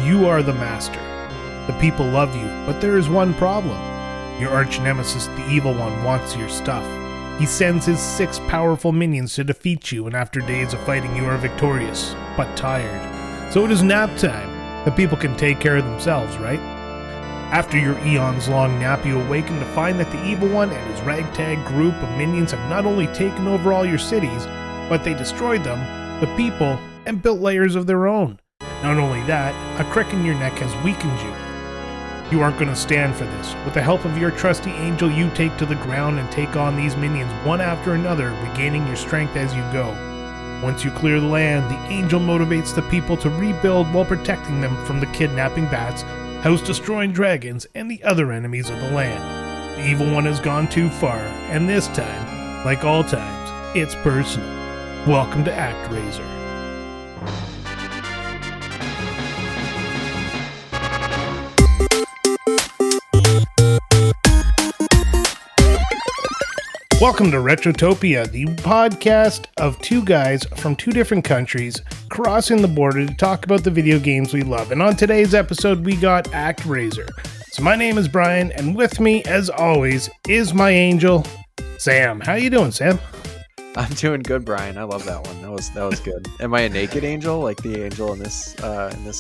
You are the master. The people love you, but there is one problem. Your arch nemesis, the Evil One, wants your stuff. He sends his 6 powerful minions to defeat you, and after days of fighting you are victorious, but tired. So it is nap time. The people can take care of themselves, right? After your eons-long nap, you awaken to find that the Evil One and his ragtag group of minions have not only taken over all your cities, but they destroyed them, the people, and built layers of their own. Not only that, a crick in your neck has weakened you. You aren't going to stand for this. With the help of your trusty angel, you take to the ground and take on these minions one after another, regaining your strength as you go. Once you clear the land, the angel motivates the people to rebuild while protecting them from the kidnapping bats, house-destroying dragons, and the other enemies of the land. The Evil One has gone too far, and this time, like all times, it's personal. Welcome to ActRaiser. Welcome to Retrotopia, the podcast of two guys from two different countries crossing the border to talk about the video games we love. And on today's episode, we got ActRaiser. So my name is Brian, and with me, as always, is my angel, Sam. How you doing, Sam? I'm doing good, Brian. I love that one. That was good. Am I a naked angel, like the angel in this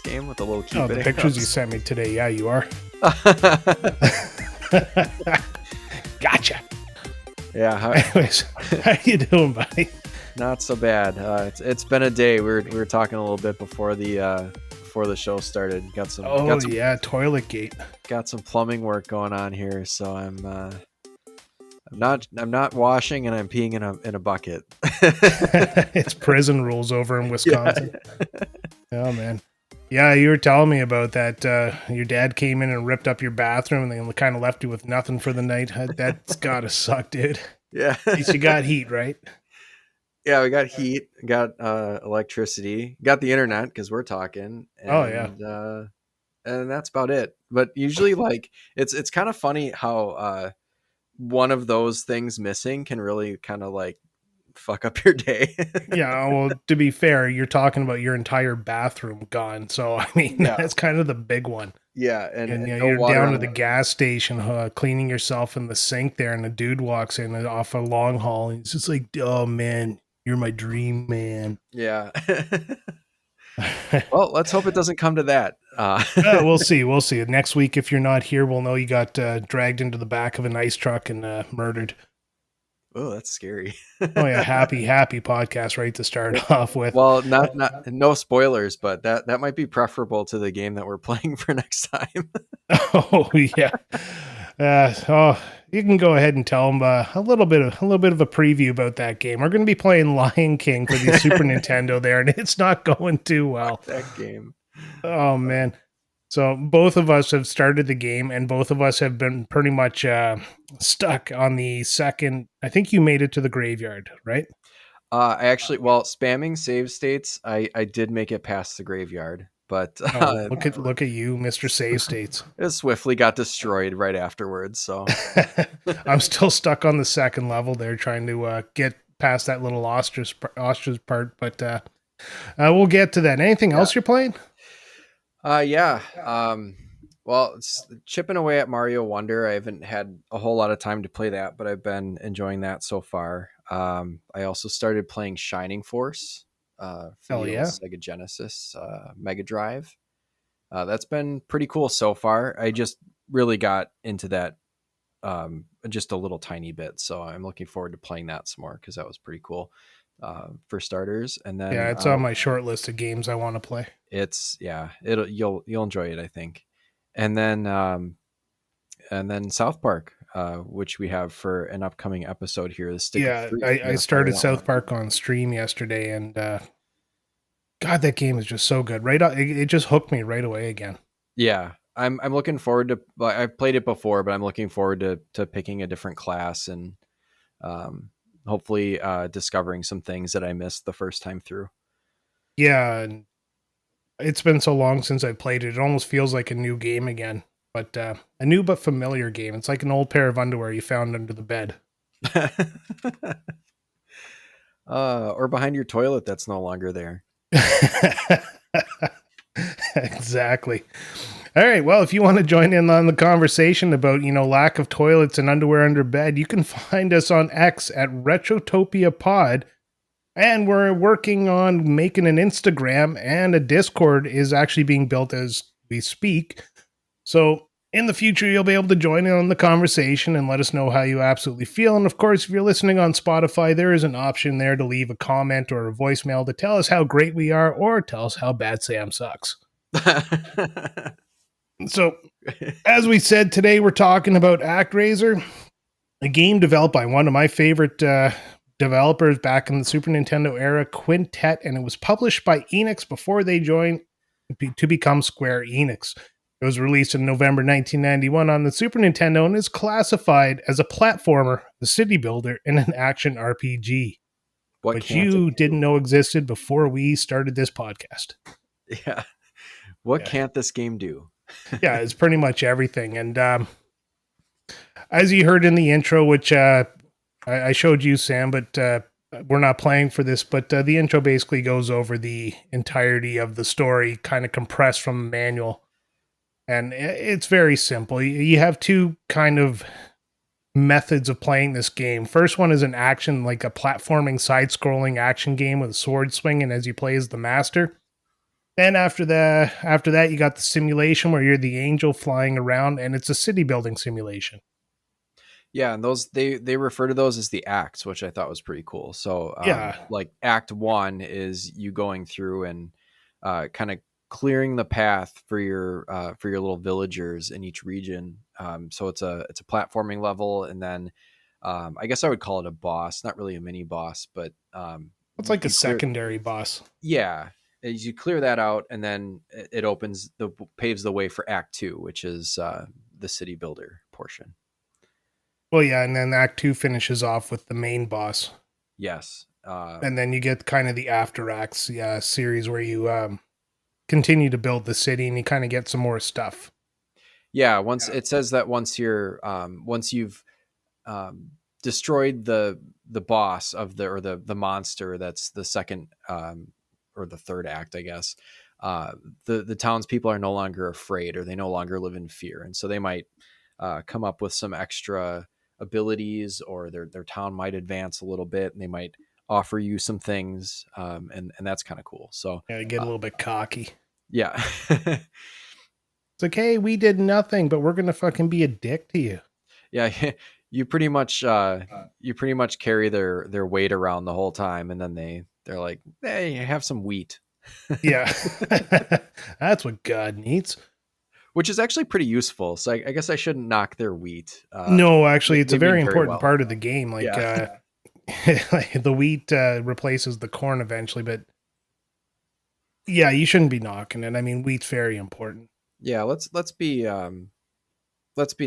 game with the little cute? Oh, the pictures you sent me today. Yeah, you are. Gotcha. Yeah. Anyways, how you doing, buddy? Not so bad. It's been a day. We were talking a little bit before the show started. Got some toilet gate. Got some plumbing work going on here, so I'm not washing, and I'm peeing in a bucket. It's prison rules over in Wisconsin. Yeah. Oh man. Yeah, you were telling me about that. Your dad came in and ripped up your bathroom, and then kind of left you with nothing for the night. That's gotta suck, dude. Yeah. At least you got heat, right? Yeah, we got heat, got electricity, got the internet because we're talking. And, and that's about it. But usually, like, it's kind of funny how one of those things missing can really kind of like fuck up your day. Yeah, well, to be fair, you're talking about your entire bathroom gone. So, I mean, That's kind of the big one. Yeah, and no you're down to the gas station cleaning yourself in the sink there, and a dude walks in off a long haul, and he's just like, oh, man, you're my dream, man. Yeah. Well, let's hope it doesn't come to that. We'll see. Next week, if you're not here, we'll know you got dragged into the back of an ice truck and murdered. Oh, that's scary. Oh yeah, happy podcast, right, to start off with. Well, no spoilers, but that might be preferable to the game that we're playing for next time. Oh yeah. You can go ahead and tell them a little bit of a preview about that game. We're going to be playing Lion King for the Super Nintendo there, and it's not going too well. That game. Oh man. So both of us have started the game, and both of us have been pretty much stuck on the second. I think you made it to the graveyard, right? I actually, spamming save states, I did make it past the graveyard, but look at you, Mr. Save States. It swiftly got destroyed right afterwards. So I'm still stuck on the second level there, trying to get past that little ostrich part, but we'll get to that. Anything else you're playing? Yeah. It's chipping away at Mario Wonder. I haven't had a whole lot of time to play that, but I've been enjoying that so far. I also started playing Shining Force, for the Sega Genesis, Mega Drive. That's been pretty cool so far. I just really got into that, just a little tiny bit. So I'm looking forward to playing that some more, because that was pretty cool. For starters, and then it's on my short list of games I want to play. You'll enjoy it, I think. And then South Park, which we have for an upcoming episode here. I started South Park on stream yesterday, and God, that game is just so good. Right, it just hooked me right away again. Yeah, I'm looking forward to. I've played it before, but I'm looking forward to picking a different class and hopefully discovering some things that I missed the first time through. Yeah, and it's been so long since I played it. It almost feels like a new game again, but a new but familiar game. It's like an old pair of underwear you found under the bed. Or behind your toilet that's no longer there. Exactly. All right. Well, if you want to join in on the conversation about, lack of toilets and underwear under bed, you can find us on X at Retrotopia Pod. And we're working on making an Instagram, and a Discord is actually being built as we speak. So in the future, you'll be able to join in on the conversation and let us know how you absolutely feel. And of course, if you're listening on Spotify, there is an option there to leave a comment or a voicemail to tell us how great we are or tell us how bad Sam sucks. So, as we said, today we're talking about ActRaiser, a game developed by one of my favorite developers back in the Super Nintendo era, Quintet, and it was published by Enix before they joined to become Square Enix. It was released in November 1991 on the Super Nintendo and is classified as a platformer, a city builder, and an action RPG, which you didn't know existed before we started this podcast. Yeah. What can't this game do? Yeah, it's pretty much everything. And as you heard in the intro, which I showed you, Sam, but we're not playing for this, but the intro basically goes over the entirety of the story, kind of compressed from the manual. And it's very simple. You have two kind of methods of playing this game. First one is an action, like a platforming, side-scrolling action game with a sword swinging as you play as the master. Then after that, you got the simulation where you're the angel flying around, and it's a city building simulation. Yeah, and those they refer to those as the acts, which I thought was pretty cool. So like Act 1 is you going through and kind of clearing the path for your little villagers in each region. So it's a platforming level, and then I guess I would call it a boss, not really a mini boss, but it's like a secondary boss. Yeah, as you clear that out, and then it paves the way for Act 2, which is the city builder portion. Well, yeah, and then Act 2 finishes off with the main boss. Yes. And then you get kind of the after acts series where you continue to build the city and you kind of get some more stuff. Yeah, it says that once you've destroyed the boss of the monster, that's the second or the third act, I guess. The townspeople are no longer afraid, or they no longer live in fear, and so they might come up with some extra abilities, or their town might advance a little bit, and they might offer you some things, and that's kind of cool. So yeah, get a little bit cocky. Yeah. It's like, hey, we did nothing, but we're gonna fucking be a dick to you. Yeah, you pretty much carry their weight around the whole time, and then they're like, hey, have some wheat. Yeah. That's what God needs. Which is actually pretty useful. So I guess I shouldn't knock their wheat. No, actually, it's a very important part of the game. Like, the wheat replaces the corn eventually, but yeah, you shouldn't be knocking it. I mean, wheat's very important. Yeah, let's be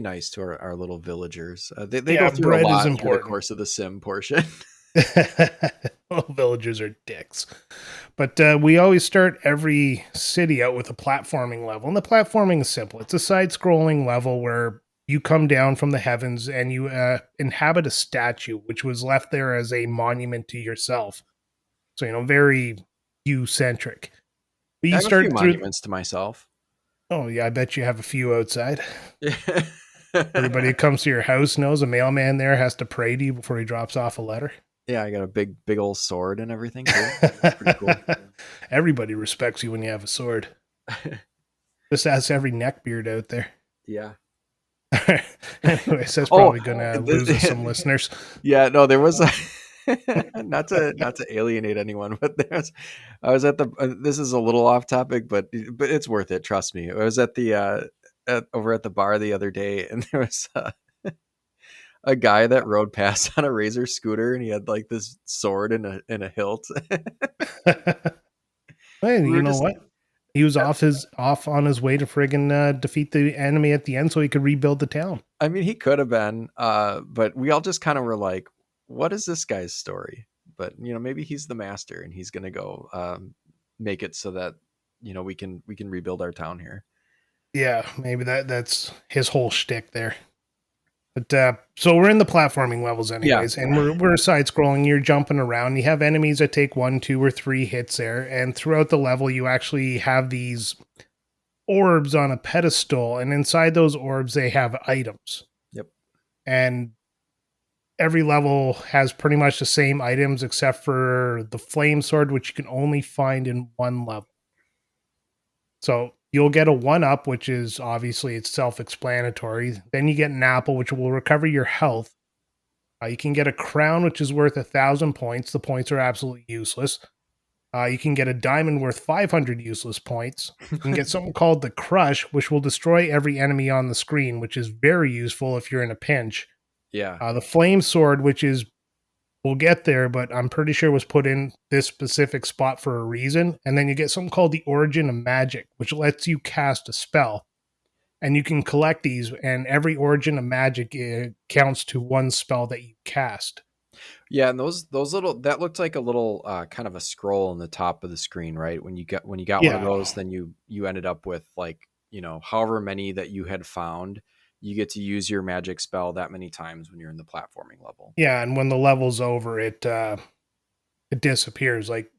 nice to our little villagers. They go through a lot through the course of the sim portion. Well, villagers are dicks. But we always start every city out with a platforming level. And the platforming is simple. It's a side-scrolling level where you come down from the heavens and you inhabit a statue, which was left there as a monument to yourself. So, very you-centric. But you start monuments to myself. Oh, yeah, I bet you have a few outside. Everybody who comes to your house knows a mailman there has to pray to you before he drops off a letter. Yeah, I got a big old sword and everything. That's pretty cool. Everybody respects you when you have a sword. Just ask every neckbeard out there. Yeah. Anyways, that's probably gonna lose us some listeners. Yeah, no, there was not to alienate anyone, but I was at this is a little off topic, but it's worth it. Trust me. I was at over at the bar the other day, and there was a guy that rode past on a Razor scooter, and he had like this sword in a hilt. Hey, you know what? He was off on his way to friggin' defeat the enemy at the end so he could rebuild the town. I mean, he could have been, but we all just kind of were like, what is this guy's story? But, maybe he's the master and he's going to go make it so that, we can rebuild our town here. Yeah, maybe that's his whole shtick there. But so we're in the platforming levels anyways, and we're side-scrolling. You're jumping around. You have enemies that take 1, 2, or 3 hits there, and throughout the level, you actually have these orbs on a pedestal, and inside those orbs they have items. Yep. And every level has pretty much the same items except for the flame sword, which you can only find in one level. So you'll get a 1-up, which is obviously it's self-explanatory. Then you get an apple, which will recover your health. You can get a crown, which is worth 1,000 points. The points are absolutely useless. You can get a diamond worth 500 useless points. You can get something called the Crush, which will destroy every enemy on the screen, which is very useful if you're in a pinch. Yeah. The Flame Sword, which is, we'll get there, but I'm pretty sure was put in this specific spot for a reason. And then you get something called the Origin of Magic, which lets you cast a spell. And you can collect these, and every Origin of Magic counts to one spell that you cast. Yeah, and those little that looked like a little kind of a scroll on the top of the screen, right? When you got one of Yeah. those, then you ended up with like, however many that you had found, you get to use your magic spell that many times when you're in the platforming level. Yeah, and when the level's over, it disappears. Like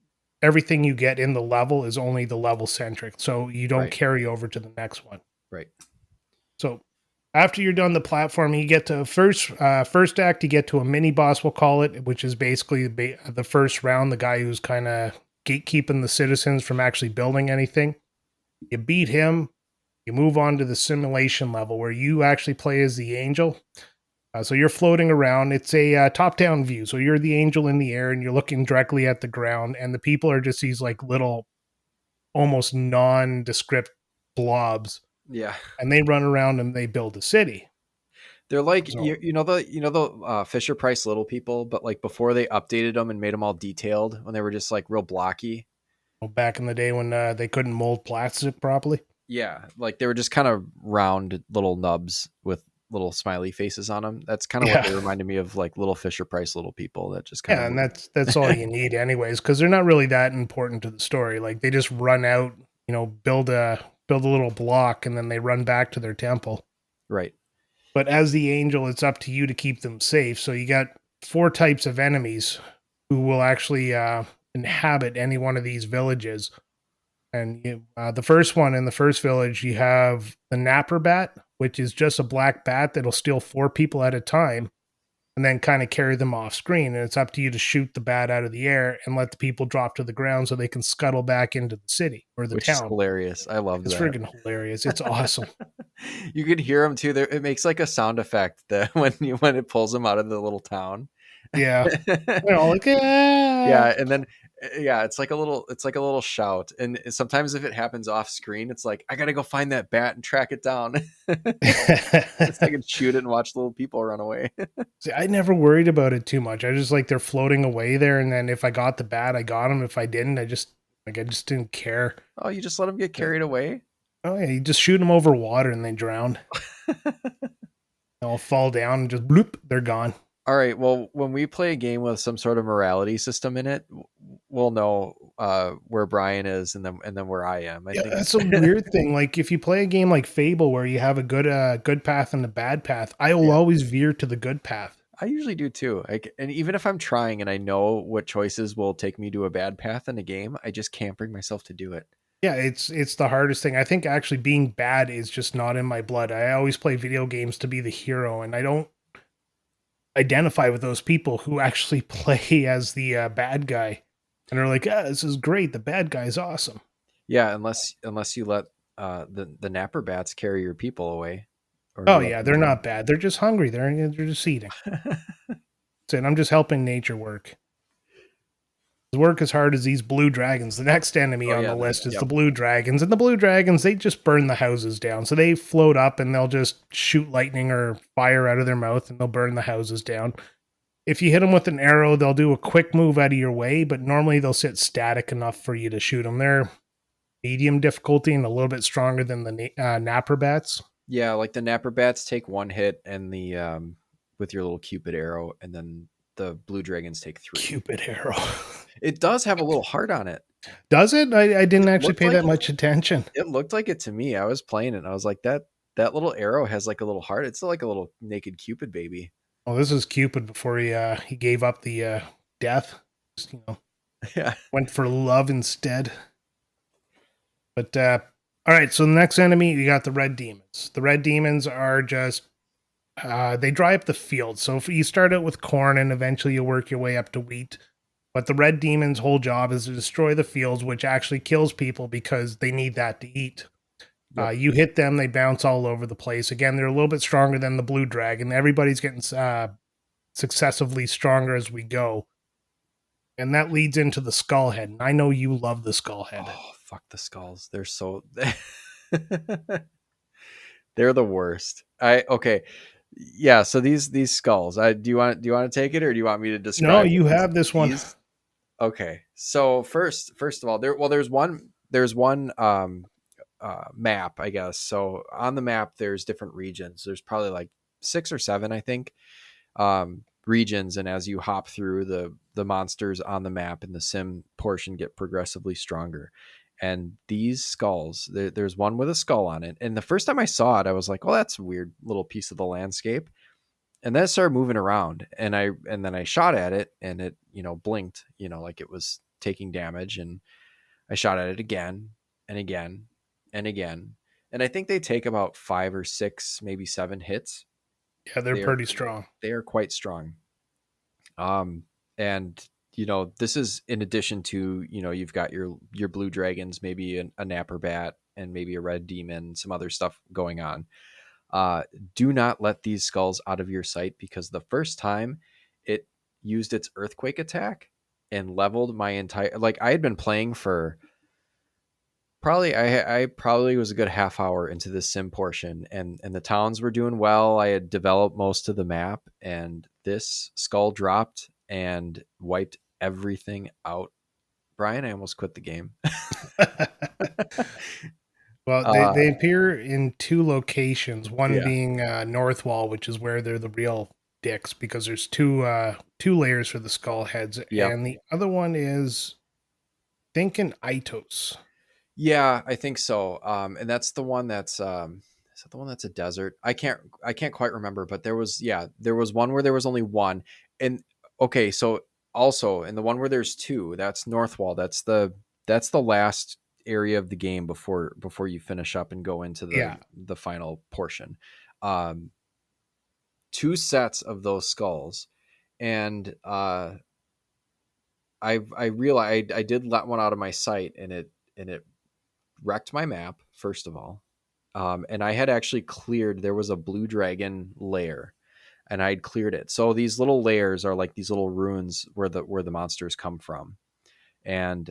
everything you get in the level is only the level centric, so you don't Right. carry over to the next one. Right. So after you're done the platform, you get to first act. You get to a mini boss, we'll call it, which is basically the first round. The guy who's kind of gatekeeping the citizens from actually building anything. You beat him. You move on to the simulation level where you actually play as the angel. So you're floating around. It's a top-down view. So you're the angel in the air, and you're looking directly at the ground. And the people are just these like little, almost nondescript blobs, Yeah. and they run around and they build a city. They're like So the Fisher Price little people, but like before they updated them and made them all detailed when they were just like real blocky. back in the day when they couldn't mold plastic properly. Yeah, like they were just kind of round little nubs with little smiley faces on them. That's kind of what Yeah, they reminded me of, like little Fisher Price little people that just kind of yeah, and move. that's all you need, anyways, because they're not really that important to the story. Like they just run out, build a little block, and then they run back to their temple. Right. But as the angel, it's up to you to keep them safe. So you got 4 types of enemies who will actually inhabit any one of these villages. And the first one in the first village, you have the Napper Bat, which is just a black bat that'll steal 4 people at a time and then kind of carry them off screen. And it's up to you to shoot the bat out of the air and let the people drop to the ground so they can scuttle back into the city or the Which is town. hilarious. I love It's that. freaking hilarious. It's awesome. You could hear them too. There, it makes like a sound effect that when it pulls them out of the little town. Yeah. They're all like, Yeah, and then yeah, it's like a little shout. And sometimes if it happens off screen, it's like I gotta go find that bat and track it down. It's like I can shoot it and watch little people run away. See, I never worried about it too much. I just like they're floating away there, and then if I got the bat, I got them. If I didn't, I just didn't care. Oh, you just let them get Yeah. carried away? Oh yeah, you just shoot them over water and they drown. They'll fall down and just bloop, they're gone. All right. Well, when we play a game with some sort of morality system in it, we'll know where Brian is and then where I am. I Yeah, think that's a weird thing. Like if you play a game like Fable where you have a good path and a bad path, I will yeah, always veer to the good path. I usually do too. Like, and even if I'm trying and I know what choices will take me to a bad path in a game, I just can't bring myself to do it. Yeah, it's the hardest thing. I think actually being bad is just not in my blood. I always play video games to be the hero, and I don't identify with those people who actually play as the bad guy and are like, this is great. The bad guy's awesome. Yeah, unless you let the napper bats carry your people away, or Oh you let yeah, them they're drown. not bad. They're just hungry. They're just eating. So, and I'm just helping nature work. Work as hard as these blue dragons. The next enemy Oh on yeah, the list is yep. the blue dragons, and the blue dragons they just burn the houses down. So they float up and they'll just shoot lightning or fire out of their mouth, and they'll burn the houses down. If you hit them with an arrow, they'll do a quick move out of your way, but normally they'll sit static enough for you to shoot them. They're medium difficulty and a little bit stronger than the napper bats. Yeah, like the napper bats take one hit and the with your little cupid arrow, and then the blue dragons take 3. Cupid arrow. It does have a little heart on it. Does it? I didn't It actually looked pay like that much attention. it looked like it to me. I was playing it and I was like, that little arrow has like a little heart. It's like a little naked cupid baby. Well, this is Cupid before he gave up the death. Just, Yeah. went for love instead. But All right, so the next enemy, you got the red demons. The red demons are just they dry up the field. So if you start out with corn and eventually you work your way up to wheat. But the red demons' whole job is to destroy the fields, which actually kills people because they need that to eat. Yep. You hit them, they bounce all over the place. Again, they're a little bit stronger than the blue dragon. Everybody's getting successively stronger as we go. And that leads into the skull head. And I know you love the skull head. Oh, fuck the skulls. They're so they're the worst. I okay. Yeah, so these skulls. Do you want to take it or do you want me to No, describe what you have this one. these Okay. So first of all, there's one map, I guess. So on the map there's different regions. There's probably like 6 or 7, I think, regions, and as you hop through, the monsters on the map in the sim portion get progressively stronger. And these skulls, there's one with a skull on it, and the first time I saw it I was like, well, that's a weird little piece of the landscape. And then it started moving around, and then I shot at it, and it, blinked, like it was taking damage. And I shot at it again and again and again. And I think they take about 5 or 6, maybe 7 hits. Yeah, they're They are pretty strong. they are quite strong. Um, and this is in addition to, you've got your blue dragons, maybe a napper bat, and maybe a red demon, some other stuff going on. Uh, do not let these skulls out of your sight, because the first time it used its earthquake attack and leveled my entire, like, I had been playing for probably, I probably was a good half hour into this sim portion, and the towns were doing well. I had developed most of the map, and this skull dropped and wiped everything out. Brian, I almost quit the game. Well, they, uh they appear in two locations. One yeah. being North Wall, which is where they're the real dicks because there's two layers for the skull heads, Yep. and the other one is thinking Itos. Yeah, I think so. And that's the one that's is that the one that's a desert? I can't quite remember, but there was one where there was only one. And okay, so also, and the one where there's two, that's Northwall. That's the last area of the game before you finish up and go into the Yeah, the final portion. Um, two sets of those skulls, and I realized I did let one out of my sight, and it wrecked my map, first of all. And I had actually cleared, there was a blue dragon lair, and I'd cleared it. So these little layers are like these little ruins where the monsters come from. And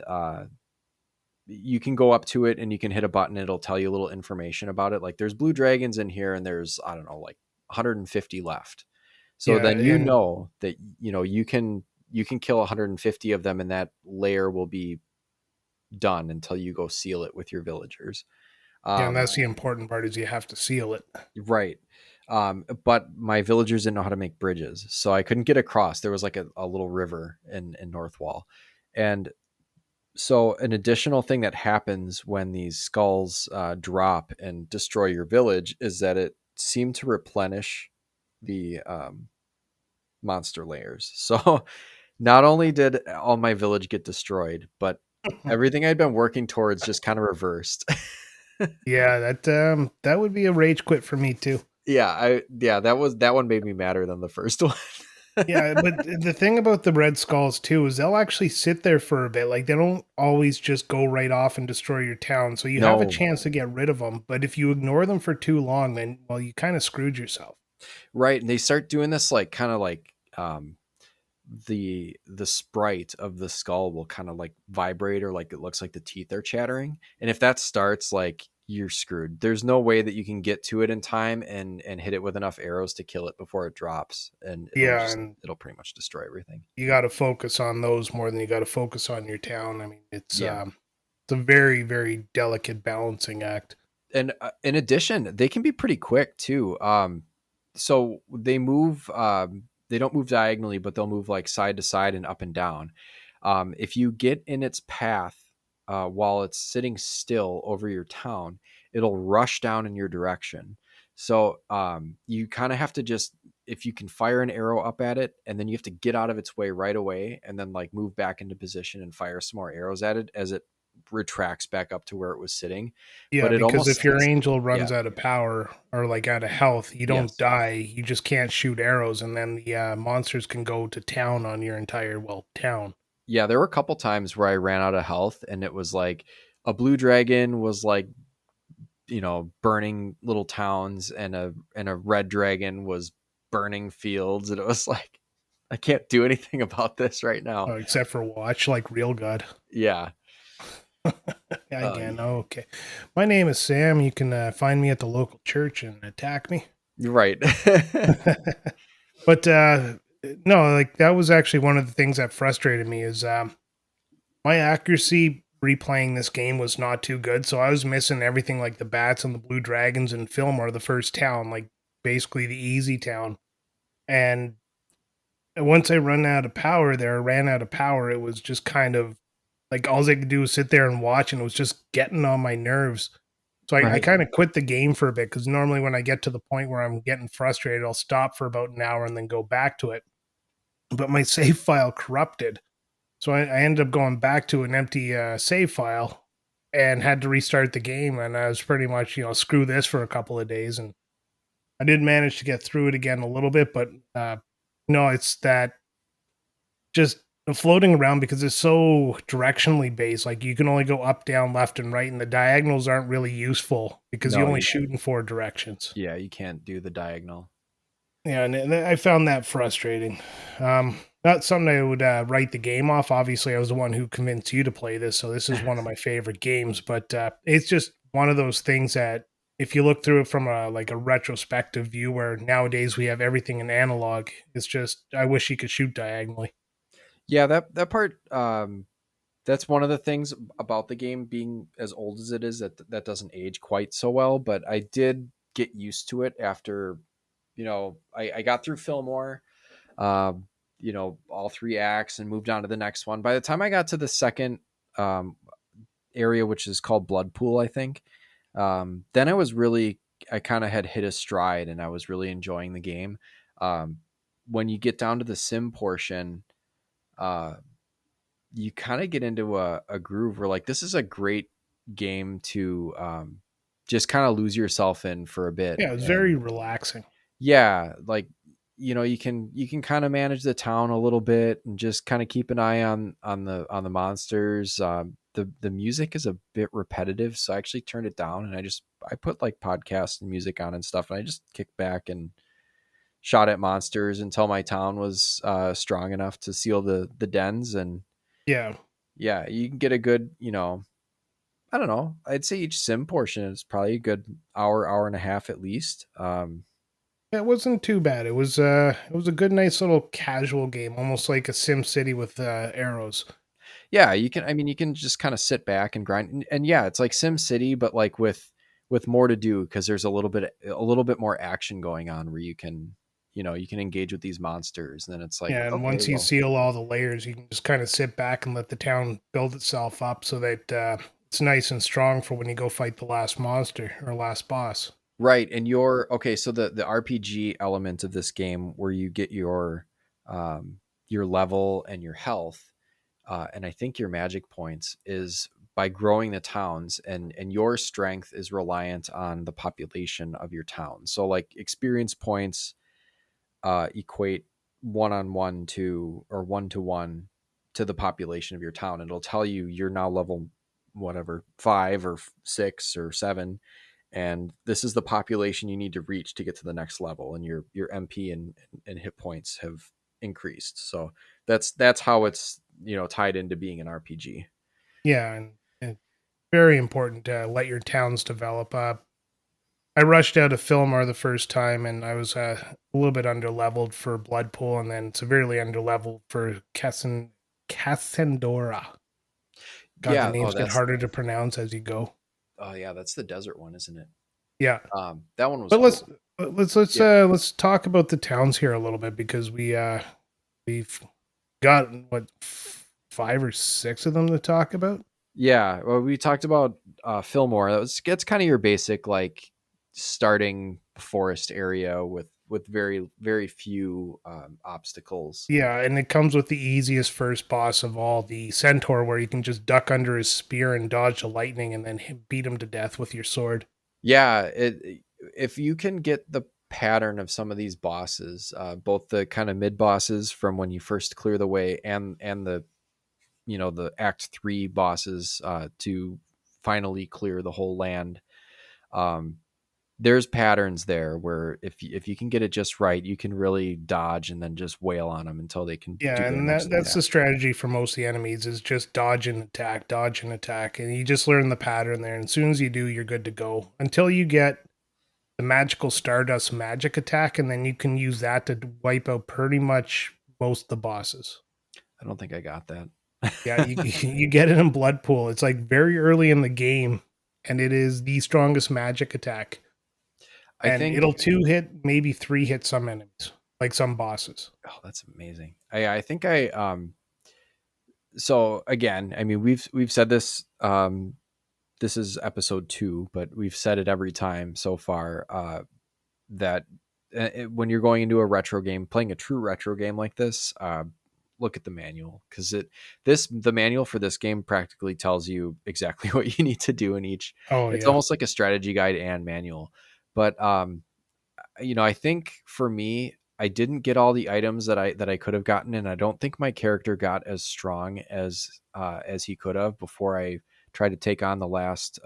you can go up to it and you can hit a button. It'll tell you a little information about it. Like, there's blue dragons in here, and there's, I don't know, like 150 left. So yeah, then you and know that, you can kill 150 of them, and that layer will be done until you go seal it with your villagers. yeah, and Um, that's the important part is you have to seal it. Right. But my villagers didn't know how to make bridges, so I couldn't get across. There was like a little river in Northwall. And so an additional thing that happens when these skulls drop and destroy your village is that it seemed to replenish the monster layers. So not only did all my village get destroyed, but everything I'd been working towards just kind of reversed. Yeah, that would be a rage quit for me too. Yeah, that one made me madder than the first one. Yeah, but the thing about the red skulls too is they'll actually sit there for a bit. Like they don't always just go right off and destroy your town. So you have a No, chance to get rid of them. But if you ignore them for too long, then well, you kind of screwed yourself. right, and they start doing this, like, kind of like, the sprite of the skull will kind of like vibrate, or like it looks like the teeth are chattering. And if that starts, like, you're screwed. There's no way that you can get to it in time and hit it with enough arrows to kill it before it drops, and Yeah, and it'll pretty much destroy everything. you got to focus on those more than you got to focus on your town. I mean, Yeah. it's a very very delicate balancing act. And in addition, they can be pretty quick too. So they move. They don't move diagonally, but they'll move like side to side and up and down. If you get in its path while it's sitting still over your town, it'll rush down in your direction. So you kind of have to just, if you can fire an arrow up at it, and then you have to get out of its way right away, and then like move back into position and fire some more arrows at it as it retracts back up to where it was sitting. Yeah, But it because almost if your sits. angel Yeah. runs out of power or like out of health, you don't Yes. die. You just can't shoot arrows, and then the monsters can go to town on your entire town. Yeah, there were a couple times where I ran out of health, and it was like a blue dragon was like, burning little towns, and a red dragon was burning fields, and it was like, I can't do anything about this right now. Except for watch like real good. Yeah. uh Again, okay. My name is Sam. You can find me at the local church and attack me. you're right. But no, like that was actually one of the things that frustrated me is my accuracy replaying this game was not too good. So I was missing everything like the bats and the blue dragons and Fillmore, the first town, like basically the easy town. And once I ran out of power, it was just kind of like all I could do was sit there and watch, and it was just getting on my nerves. So I Right. kind of quit the game for a bit because normally when I get to the point where I'm getting frustrated, I'll stop for about an hour and then go back to it. But my save file corrupted. So I ended up going back to an empty save file and had to restart the game. And I was pretty much, screw this for a couple of days. And I did manage to get through it again a little bit, but no, it's that just floating around because it's so directionally based. Like you can only go up, down, left, and right, and the diagonals aren't really useful because you No, only you shoot in four directions. yeah, you can't do the diagonal. Yeah, and I found that frustrating. Not something I would write the game off. Obviously, I was the one who convinced you to play this, so this is one of my favorite games. But it's just one of those things that, if you look through it from a retrospective view, where nowadays we have everything in analog, it's just I wish you could shoot diagonally. Yeah, that part, that's one of the things about the game being as old as it is, that doesn't age quite so well, but I did get used to it after, I got through Fillmore, um, all three acts, and moved on to the next one. By the time I got to the second um, area, which is called Blood Pool, I think, then I kind of had hit a stride, and I was really enjoying the game. Um, when you get down to the sim portion, uh, you kind of get into a groove where, like, this is a great game to just kind of lose yourself in for a bit. Yeah, it was And very relaxing. yeah, like, you can kind of manage the town a little bit and just kind of keep an eye on the monsters. The music is a bit repetitive, so I actually turned it down, and I put like podcasts and music on and stuff, and I just kicked back and shot at monsters until my town was strong enough to seal the dens. And Yeah, yeah, you can get a good, I don't know, I'd say each sim portion is probably a good hour and a half at least. it wasn't too bad. It was a good, nice little casual game, almost like a Sim City with arrows. Yeah, you can just kind of sit back and grind, and yeah, it's like Sim City, but like with more to do, because there's a little bit more action going on, where you can engage with these monsters, and then it's like, Yeah, and okay, once you well, seal all the layers, you can just kind of sit back and let the town build itself up so that it's nice and strong for when you go fight the last monster or last boss. right. And okay, so the RPG element of this game, where you get your level and your health, and I think your magic points, is by growing the towns, and your strength is reliant on the population of your town. So like experience points equate one-on-one to, or one-to-one to the population of your town. It'll tell you you're now level whatever 5 or 6 or 7, and this is the population you need to reach to get to the next level, and your MP and hit points have increased. So that's how it's tied into being an RPG. Yeah, and very important to let your towns develop. I rushed out of Fillmore the first time, and I was a little bit underleveled for Bloodpool, and then severely underleveled for Cassandora. God, the Yeah. names get harder to pronounce as you go. Oh yeah, that's the desert one, isn't it? Yeah, That one was but cool. Yeah. let's talk about the towns here a little bit because we've got what, five or six of them to talk about. Yeah, well, we talked about Fillmore. It's kind of your basic, like, starting forest area with with very few obstacles. Yeah, and it comes with the easiest first boss of all, the centaur, where you can just duck under his spear and dodge the lightning, and then beat him to death with your sword. Yeah, if you can get the pattern of some of these bosses, both the kind of mid bosses from when you first clear the way, and the the Act 3 bosses to finally clear the whole land. Um, there's patterns there where if you can get it just right, you can really dodge and then just wail on them until they can do Yeah, their and next that's attack. the strategy for most of the enemies is just dodge and attack, and you just learn the pattern there. And as soon as you do, you're good to go until you get the magical Stardust magic attack, and then you can use that to wipe out pretty much most of the bosses. I don't think I got that. Yeah, you you get it in Blood Pool. It's like very early in the game, and it is the strongest magic attack. I And think it'll two hit, maybe three hit some enemies, like some bosses. oh, that's amazing. I think I so again, I mean we've said this this is episode 2, but we've said it every time so far that when you're going into a retro game, playing a true retro game like this, look at the manual because the manual for this game practically tells you exactly what you need to do in each. Oh It's yeah. almost like a strategy guide and manual. But I think for me, I didn't get all the items that I could have gotten, and I don't think my character got as strong as he could have before I tried to take on the last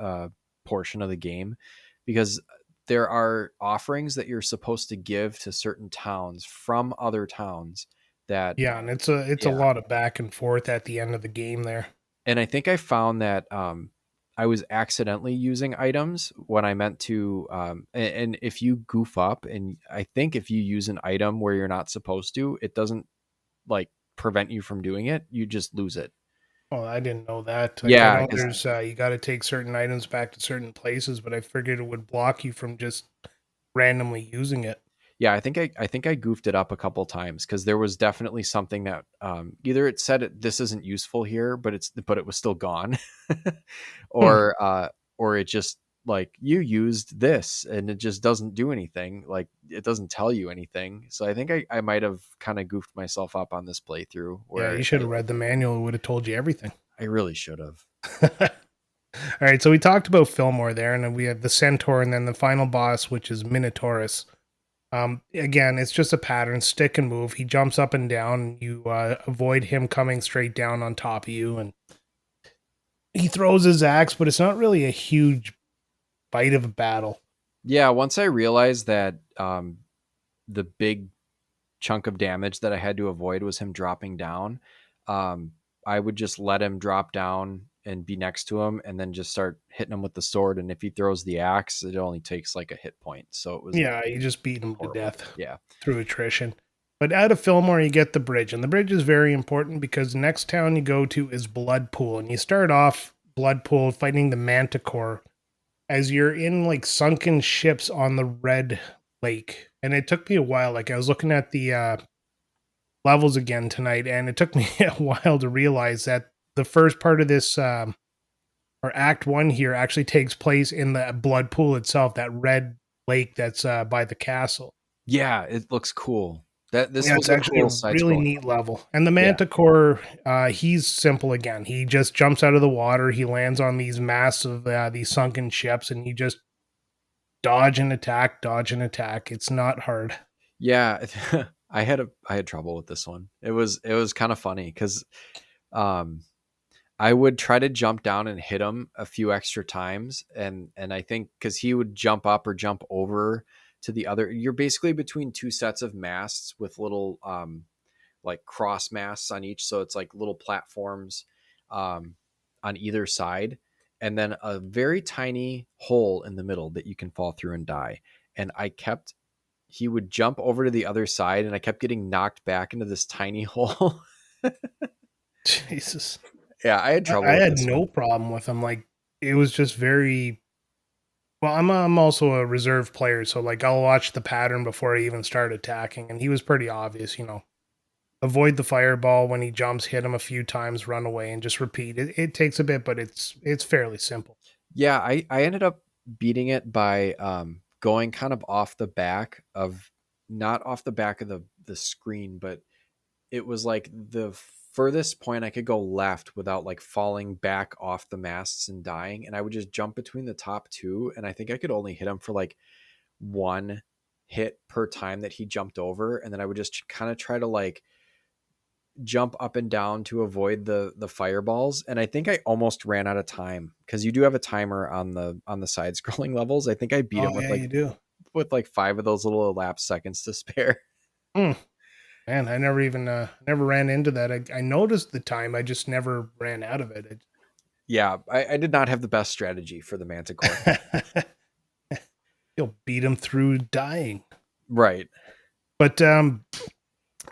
portion of the game, because there are offerings that you're supposed to give to certain towns from other towns that Yeah, and it's a yeah. lot of back and forth at the end of the game there. And I think I found that I was accidentally using items when I meant to. And if you goof up, and I think if you use an item where you're not supposed to, it doesn't like prevent you from doing it. You just lose it. Oh, I didn't know that. Like, I Yeah, know because there's you got to take certain items back to certain places, but I figured it would block you from just randomly using it. yeah, I think I goofed it up a couple times because there was definitely something that either it said this isn't useful here, but it was still gone, Hmm. or it just like you used this and it just doesn't do anything. Like it doesn't tell you anything. So I think I might have kind of goofed myself up on this playthrough Yeah, where you should have read the manual. It would have told you everything. I really should have. All right, so we talked about Fillmore there, and then we had the Centaur, and then the final boss, which is Minotaurus. Again, it's just a pattern, stick and move. He jumps up and down, and you avoid him coming straight down on top of you, and he throws his axe, but it's not really a huge fight of a battle. Yeah, once I realized that the big chunk of damage that I had to avoid was him dropping down, um, I would just let him drop down and be next to him and then just start hitting him with the sword. And if he throws the axe, it only takes like a hit point. So Yeah, you just beat him to horrible. death Yeah. through attrition. But out of Fillmore, you get the bridge, and the bridge is very important because the next town you go to is Bloodpool, and you start off Bloodpool fighting the Manticore as you're in like sunken ships on the Red Lake. And it took me a while. Like I was looking at the levels again tonight, and it took me a while to realize that the first part of this or Act One here actually takes place in the Blood Pool itself, that red lake that's by the castle. Yeah. It looks cool. This Yeah, was it's a actually cool a side really scroll. neat level. And the Yeah. Manticore, he's simple again. He just jumps out of the water. He lands on these massive, these sunken ships, and you just dodge and attack, dodge and attack. It's not hard. Yeah. I had trouble with this one. It was kind of funny because um, I would try to jump down and hit him a few extra times, and I think because he would jump up or jump over to the other. You're basically between two sets of masts with little like cross masts on each, so it's like little platforms um, on either side, and then a very tiny hole in the middle that you can fall through and die. And he would jump over to the other side, and I kept getting knocked back into this tiny hole. Jesus. Yeah, I had trouble I with had this one. no problem with him. Like, it was just very. Well, I'm also a reserve player, so like I'll watch the pattern before I even start attacking, and he was pretty obvious, avoid the fireball when he jumps, hit him a few times, run away, and just repeat. It takes a bit, but it's fairly simple. Yeah, I ended up beating it by going kind of off the back of not off the back of the screen, but it was like the furthest point I could go left without like falling back off the masts and dying. And I would just jump between the top two. And I think I could only hit him for like one hit per time that he jumped over. And then I would just kind of try to like jump up and down to avoid the fireballs. And I think I almost ran out of time because you do have a timer on the side scrolling levels. I think I beat Oh him yeah, you do. with like five of those little elapsed seconds to spare. Hmm. Man, I never even never ran into that. I noticed the time, I just never ran out of it. Yeah, I did not have the best strategy for the Manticore. You'll beat him through dying. Right. But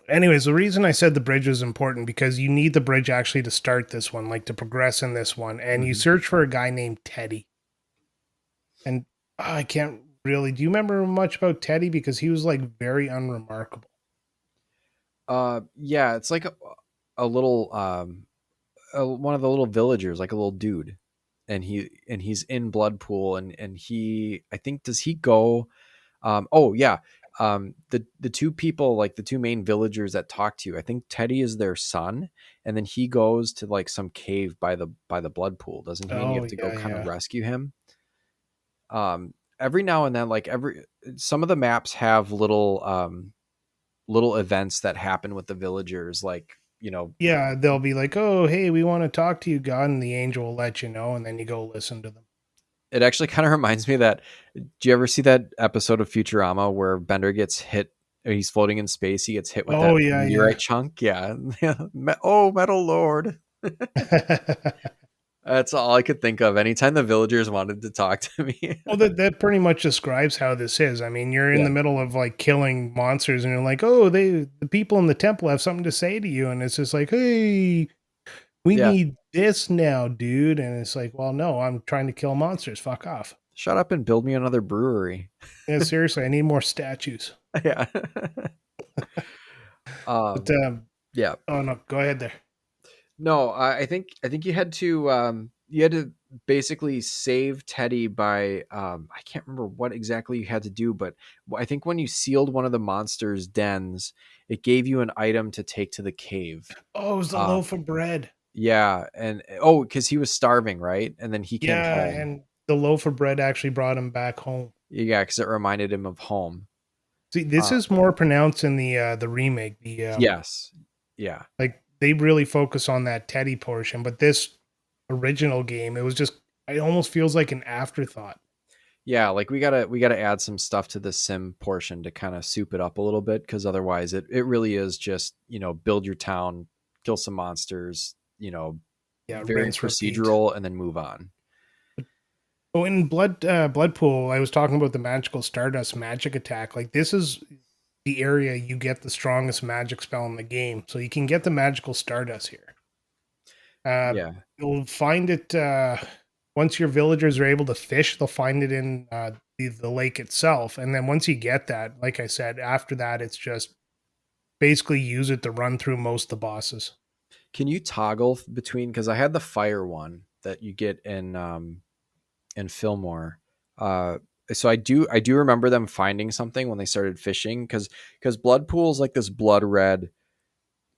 anyways, the reason I said the bridge was important because you need the bridge actually to start this one, like to progress in this one. And you Mhm. search for a guy named Teddy. And I can't really. Do you remember much about Teddy? Because he was like very unremarkable. Yeah, it's like a little one of the little villagers, like a little dude, and he's in Bloodpool, and he, I think, does he go? Oh yeah, the two people, like the two main villagers that talk to you, I think Teddy is their son, and then he goes to like some cave by the Bloodpool, doesn't he? And you Oh have to go yeah, kind of yeah, rescue him. Every now and then, like every some of the maps have little events that happen with the villagers, like yeah. They'll be like, "Oh, hey, we want to talk to you, God," and the angel will let you know, and then you go listen to them. it actually kind of reminds me of that. Do you ever see that episode of Futurama where Bender gets hit? Or he's floating in space. He gets hit with that Oh yeah, yeah. meteorite chunk. Yeah. Oh, Metal Lord. That's all I could think of anytime the villagers wanted to talk to me. Well, that pretty much describes how this is. I mean, you're in Yeah. the middle of like killing monsters, and you're like, "Oh, the people in the temple have something to say to you," and it's just like, "Hey, we Yeah. need this now, dude." And it's like, "Well, no, I'm trying to kill monsters. Fuck off." Shut up and build me another brewery. Yeah, seriously, I need more statues. Yeah. But um, yeah. oh no, go ahead there. No, I think you had to basically save Teddy by I can't remember what exactly you had to do, but I think when you sealed one of the monsters' dens, it gave you an item to take to the cave. Oh, it was the Um, loaf of bread. yeah, and oh, because he was starving, right? And then he came Yeah, home. and the loaf of bread actually brought him back home. Yeah, because it reminded him of home. See, this Uh, is more pronounced in the remake. The yes, yeah. like they really focus on that Teddy portion, but this original game, it was just it almost feels like an afterthought. Yeah, like we gotta add some stuff to the sim portion to kind of soup it up a little bit, because otherwise it really is just build your town, kill some monsters, Yeah, very rinse, repeat. procedural, and then move on. Oh, in Bloodpool, I was talking about the magical Stardust magic attack. Like this is the area you get the strongest magic spell in the game, so you can get the magical Stardust here. Uh, Yeah, you'll find it once your villagers are able to fish. They'll find it in the lake itself, and then once you get that, like I said, after that, it's just basically use it to run through most of the bosses. can you toggle between? Because I had the fire one that you get in Fillmore. Uh, so I do remember them finding something when they started fishing, because Blood Pool is like this blood red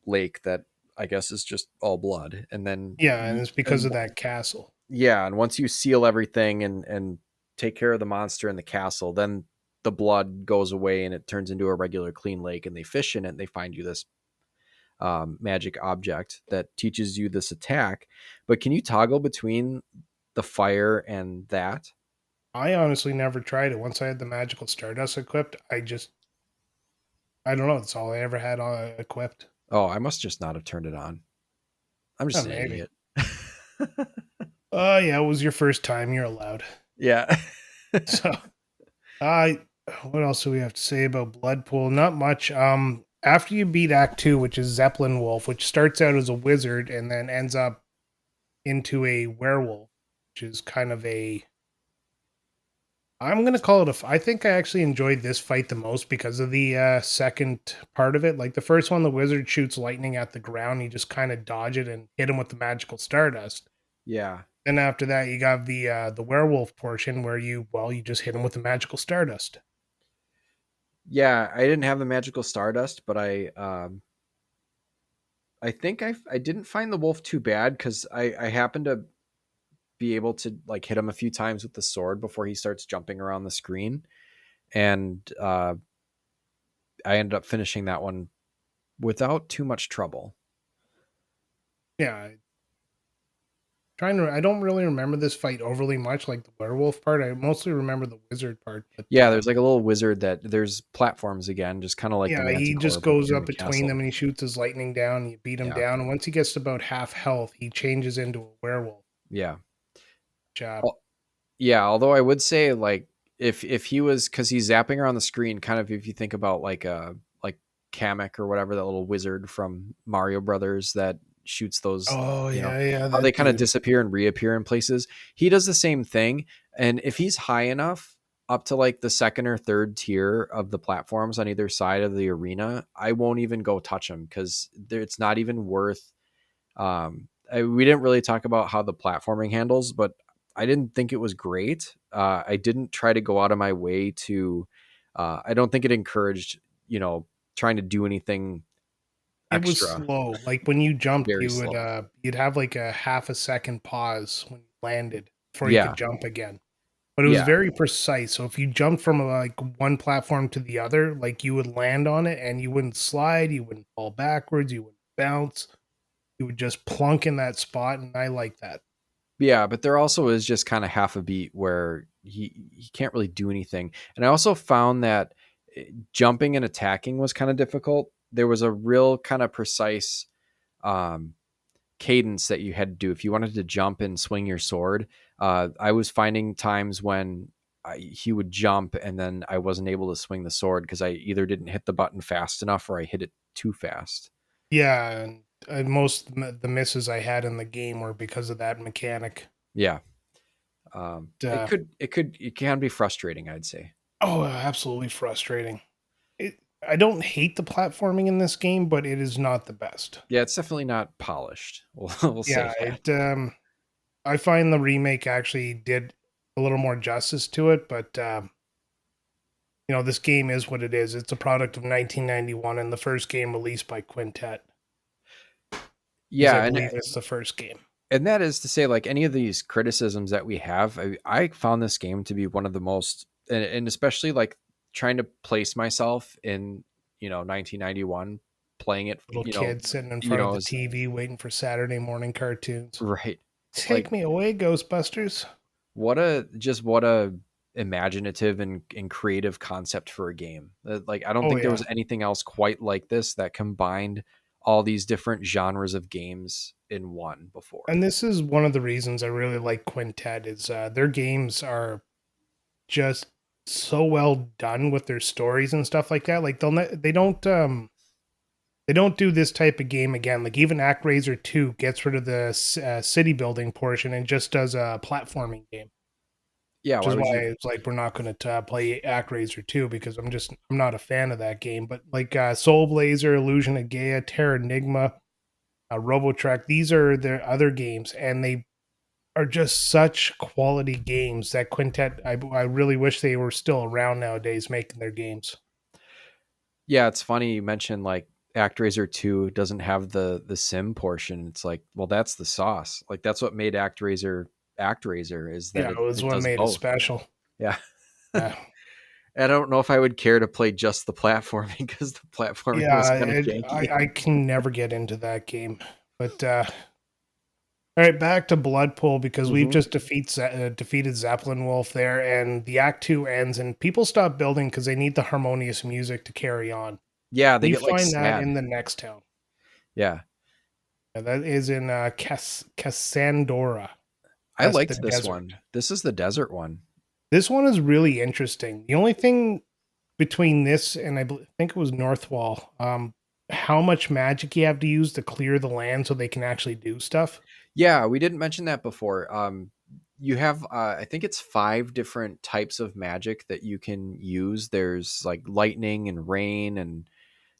lake that I guess is just all blood, and then Yeah, and it's because and of that castle. yeah, and once you seal everything and take care of the monster in the castle, then the blood goes away and it turns into a regular clean lake, and they fish in it, and they find you this magic object that teaches you this attack. But can you toggle between the fire and that? I honestly never tried it. Once I had the magical Stardust equipped, I don't know. That's all I ever had equipped. Oh, I must just not have turned it on. I'm Oh, just an maybe. idiot. Oh yeah, it was your first time. You're allowed. Yeah. So I what else do we have to say about Bloodpool? Not much. After you beat Act 2, which is Zeppelin Wolf, which starts out as a wizard and then ends up into a werewolf, which is kind of a I'm gonna call it I think I actually enjoyed this fight the most because of the second part of it. Like the first one, the wizard shoots lightning at the ground. You just kind of dodge it and hit him with the magical stardust. Yeah. Then after that, you got the werewolf portion where you just hit him with the magical stardust. Yeah, I didn't have the magical stardust, but I think I didn't find the wolf too bad because I happened to be able to like hit him a few times with the sword before he starts jumping around the screen, and I ended up finishing that one without too much trouble. Yeah, trying to. I don't really remember this fight overly much, like the werewolf part. I mostly remember the wizard part. But Yeah, there's like a little wizard that there's platforms again, just kind of like the yeah, he Manticore, just but goes you're in up the between castle. them and he shoots his lightning down. And you beat him Yeah, down, and once he gets to about half health, he changes into a werewolf. yeah. Job. Al- Yeah, although I would say like if he was because he's zapping around the screen, kind of if you think about like Kamek or whatever that little wizard from Mario Brothers that shoots those, Oh you know, yeah, yeah, how they that kind of dude. disappear and reappear in places. He does the same thing, and if he's high enough up to like the second or third tier of the platforms on either side of the arena, I won't even go touch him because it's not even worth we didn't really talk about how the platforming handles, but I didn't think it was great. I didn't try to go out of my way to. I don't think it encouraged, you know, trying to do anything It was extra. slow. Like when you jumped, Very slow. you'd have like a half a second pause when you landed before you could Yeah, jump again. But it was yeah, very precise. So if you jumped from like one platform to the other, like you would land on it and you wouldn't slide, you wouldn't fall backwards, you wouldn't bounce, you would just plunk in that spot, and I like that. yeah. But there also is just kind of half a beat where he can't really do anything. And I also found that jumping and attacking was kind of difficult. There was a real kind of precise um, cadence that you had to do if you wanted to jump and swing your sword. I was finding times when he would jump and then I wasn't able to swing the sword because I either didn't hit the button fast enough or I hit it too fast. Yeah, and most the misses I had in the game were because of that mechanic. Yeah, Uh, it can be frustrating, I'd say. oh, absolutely frustrating. It, I don't hate the platforming in this game, but it is not the best. Yeah, it's definitely not polished. We'll say Yeah, that. I find the remake actually did a little more justice to it, but this game is what it is. It's a product of 1991 and the first game released by Quintet, because I Yeah, believe it's the first game. and that is to say, like any of these criticisms that we have, I found this game to be one of the most, and especially like trying to place myself in 1991, playing it, Little kid sitting in front of the as TV waiting for Saturday morning cartoons. right, Take like me away, Ghostbusters. what a imaginative and creative concept for a game. Like I don't Oh think there yeah. was anything else quite like this that combined all these different genres of games in one before. And this is one of the reasons I really like Quintet is their games are just so well done with their stories and stuff like that. Like they don't do this type of game again. Like even ActRaiser 2 gets rid of the city building portion and just does a platforming game. Yeah, Which why is would why you? it's like we're not going to play ActRaiser 2 because I'm not a fan of that game. But like Soul Blazer, Illusion of Gaia, Terra Enigma, Robotrek, these are their other games, and they are just such quality games that Quintet. I really wish they were still around nowadays making their games. Yeah, it's funny you mentioned like ActRaiser 2 doesn't have the sim portion. It's like, well, that's the sauce. Like that's what made ActRaiser is that Yeah, it was it what does made it both. special. Yeah. Yeah, I don't know if I would care to play just the platforming because the platforming was yeah. kind of janky. I can never get into that game. But all right, back to Bloodpool because we've Hmm. just defeated Zeppelin Wolf there, and the Act Two ends, and people stop building because they need the harmonious music to carry on. Yeah, they We get like find that sad. in the next town. Yeah. Yeah, that is in Cassandora. I That's the liked this desert. one. This is the desert one. This one is really interesting. The only thing between this and think it was Northwall, how much magic you have to use to clear the land so they can actually do stuff. Yeah, we didn't mention that before. You have, I think it's five different types of magic that you can use. There's like lightning and rain and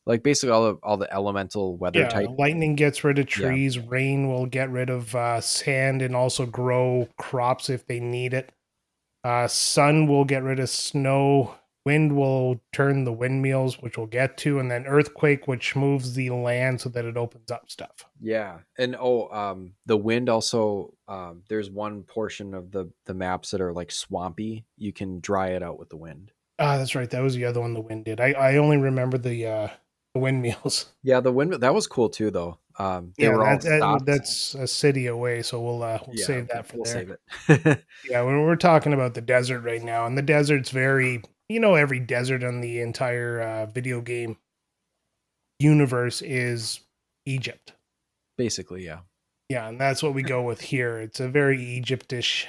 like basically all the elemental weather Yeah, type. lightning gets rid of Yeah, trees. Rain will get rid of sand and also grow crops if they need it. Sun will get rid of snow. wind will turn the windmills, which we'll get to, and then earthquake, which moves the land so that it opens up stuff. Yeah, and the wind also. There's one portion of the maps that are like swampy. You can dry it out with the wind. Ah, that's right. That was the other one the wind did. I only remember the windmills. Yeah, the wind that was cool too, though. They Yeah, were all stopped. that's a city away, so we'll Yeah, save that for we'll there. save it. Yeah, we're talking about the desert right now, and the desert's very, every desert on the entire video game universe is Egypt. Basically, yeah. Yeah, and that's what we go with here. It's a very Egyptish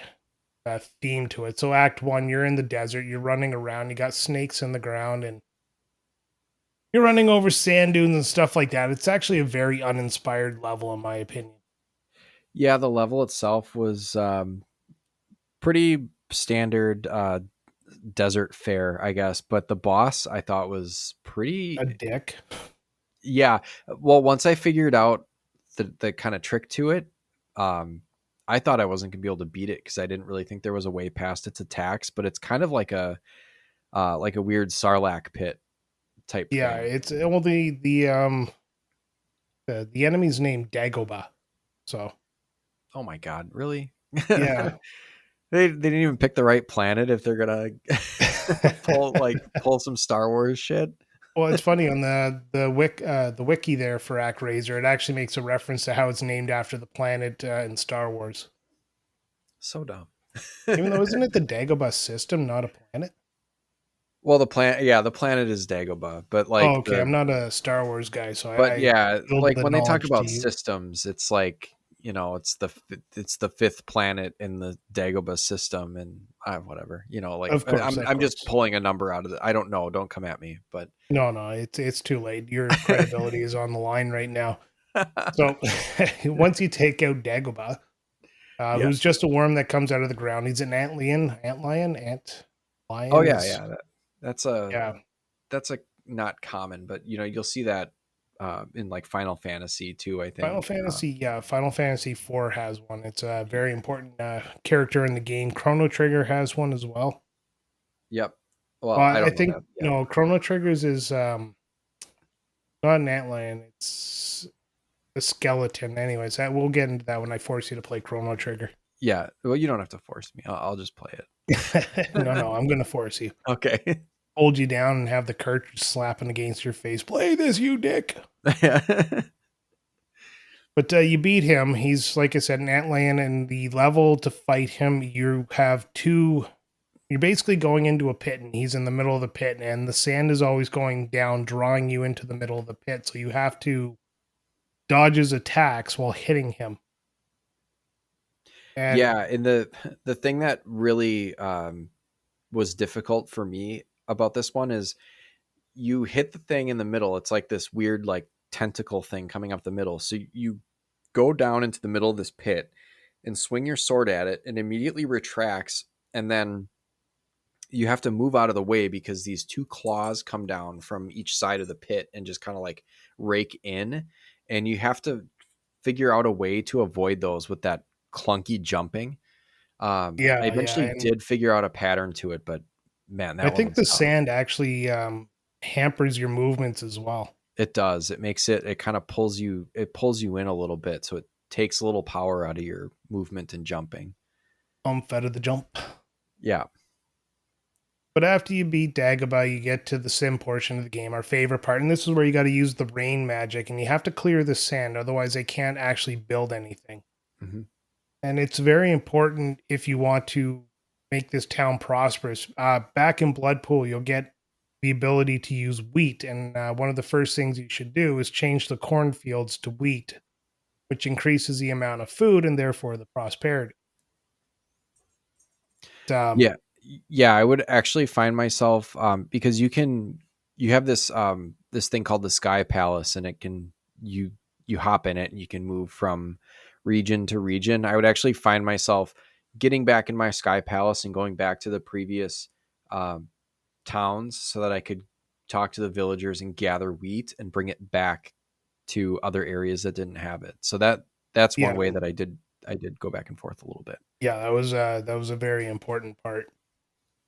theme to it. So, Act One, you're in the desert, you're running around, you got snakes in the ground, and you're running over sand dunes and stuff like that. It's actually a very uninspired level, in my opinion. Yeah, the level itself was pretty standard desert fare, I guess. But the boss I thought was A pretty. dick. Yeah. Well, once I figured out the kind of trick to it, um, I thought I wasn't gonna be able to beat it because I didn't really think there was a way past its attacks. But it's kind of like a weird Sarlacc pit type Yeah, thing. it's well the enemy's named Dagobah. So Oh my god, really? yeah. They didn't even pick the right planet if they're gonna pull some Star Wars shit. Well, it's funny on the wiki there for ActRaiser, it actually makes a reference to how it's named after the planet in Star Wars. So dumb. Even though isn't it the Dagobah system, not a planet? Well, the planet is Dagobah, but Oh, like okay. I'm not a Star Wars guy, so but I yeah, build like the when they talk knowledge to about you. systems, it's like it's the fifth planet in the Dagobah system, and whatever, like Of I'm just course. pulling a number out of it. I don't know. Don't come at me, but No, no, it's too late. Your credibility is on the line right now. So once you take out Dagobah, yeah. who's just a worm that comes out of the ground, he's an ant Oh lion yeah, is yeah. That's a yeah. that's a not common, but you'll see that in like Final Fantasy too. I Final think. Fantasy, yeah, Final Fantasy 4 has one. It's a very important character in the game. Chrono Trigger has one as well. Yep. Well, Well, I I don't know think that yet. no, Chrono Triggers is not an antlion. It's a skeleton. Anyways, that we'll get into that when I force you to play Chrono Trigger. Yeah. Well, you don't have to force me. I'll just play No, it. no, I'm gonna force you. Okay. Hold you down and have the cartridge slapping against your face. Play this, you dick. Yeah. But you beat him. He's like I said, an antlion, and the level to fight him, you have two. You're basically going into a pit, and he's in the middle of the pit, and the sand is always going down, drawing you into the middle of the pit. So you have to dodge his attacks while hitting him. And Yeah, and the thing that really was difficult for me about this one is you hit the thing in the middle. It's like this weird like tentacle thing coming up the middle. So you go down into the middle of this pit and swing your sword at it and immediately retracts, and then you have to move out of the way because these two claws come down from each side of the pit and just kind of like rake in, and you have to figure out a way to avoid those with that clunky jumping. I yeah, yeah, eventually and did figure out a pattern to it, but man, I that one think was the tough. sand actually hampers your movements as well. It does. It makes it kind of pulls you in a little bit, so it takes a little power out of your movement and jumping. Out of the jump. Yeah. But after you beat Dagobah, you get to the sim portion of the game, our favorite part, and this is where you got to use the rain magic, and you have to clear the sand, otherwise they can't actually build anything. Hmm. And it's very important if you want to make this town prosperous. Back in Bloodpool, you'll get the ability to use wheat, and one of the first things you should do is change the cornfields to wheat, which increases the amount of food and therefore the prosperity. Um, Yeah. Yeah, I would actually find myself because you have this thing called the Sky Palace, and it can you hop in it and you can move from region to region. I would actually find myself getting back in my Sky Palace and going back to the previous um, towns so that I could talk to the villagers and gather wheat and bring it back to other areas that didn't have it. So that's one yeah, way that I did go back and forth a little bit. yeah, that was a very important part.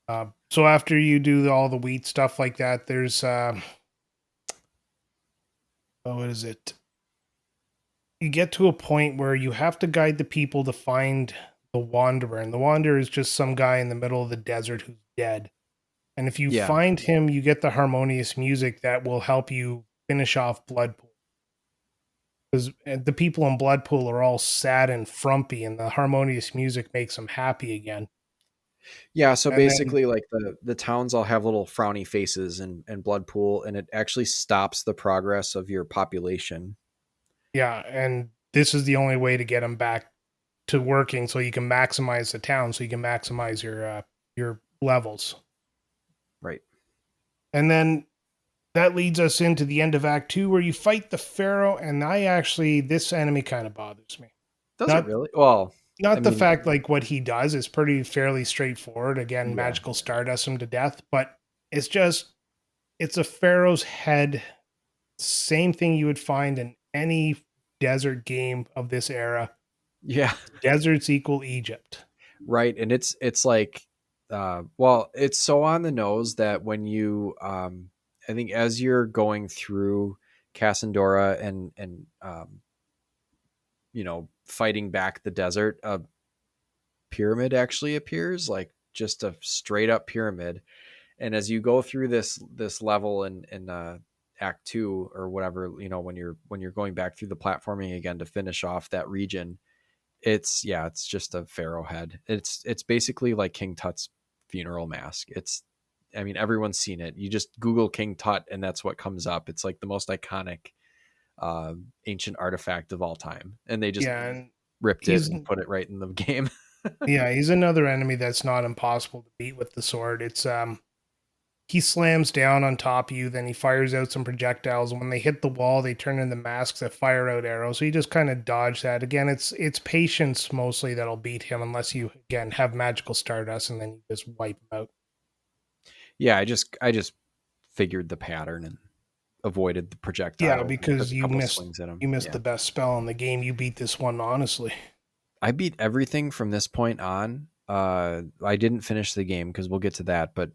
So after you do all the wheat stuff like that, there's oh, what is it? You get to a point where you have to guide the people to find the wanderer, and the wanderer is just some guy in the middle of the desert who's dead. And if you Yeah. find him, you get the harmonious music that will help you finish off Bloodpool. Because the people in Bloodpool are all sad and frumpy, and the harmonious music makes them happy again. Yeah, so And then, basically like the towns all have little frowny faces and blood pool, and it actually stops the progress of your population. yeah, and this is the only way to get them back to working, so you can maximize the town, so you can maximize your levels. Right. And then that leads us into the end of Act Two, where you fight the Pharaoh. And I actually, this enemy kind of bothers me. Does it Not really? Well, I not the mean, fact like what he does is pretty fairly straightforward. Again, yeah. magical stardust him to death, but it's just it's a Pharaoh's head. Same thing you would find in any desert game of this era. Yeah. Deserts equal Egypt. Right. And it's like well, it's so on the nose that when you I think as you're going through Cassandora and fighting back the desert, a pyramid actually appears, like just a straight up pyramid. And as you go through this level in act 2 or whatever, when you're going back through the platforming again to finish off that region, it's just a pharaoh head. It's basically like King Tut's funeral mask. It's I mean, everyone's seen it. You just Google King Tut and that's what comes up. It's like the most iconic ancient artifact of all time, and they just Yeah, and ripped it he's and put it right in the game. yeah, he's another enemy that's not impossible to beat with the sword. It's he slams down on top of you, then he fires out some projectiles, and when they hit the wall, they turn into masks that fire out arrows. So you just kind of dodge that. Again, it's patience mostly that'll beat him, unless you again have magical stardust, and then you just wipe him out. Yeah, I just figured the pattern and avoided the Yeah, projectiles and took because a couple swings at him. you missed Yeah. the best spell in the game. You beat this one honestly. I beat everything from this point on. I didn't finish the game because we'll get to that, but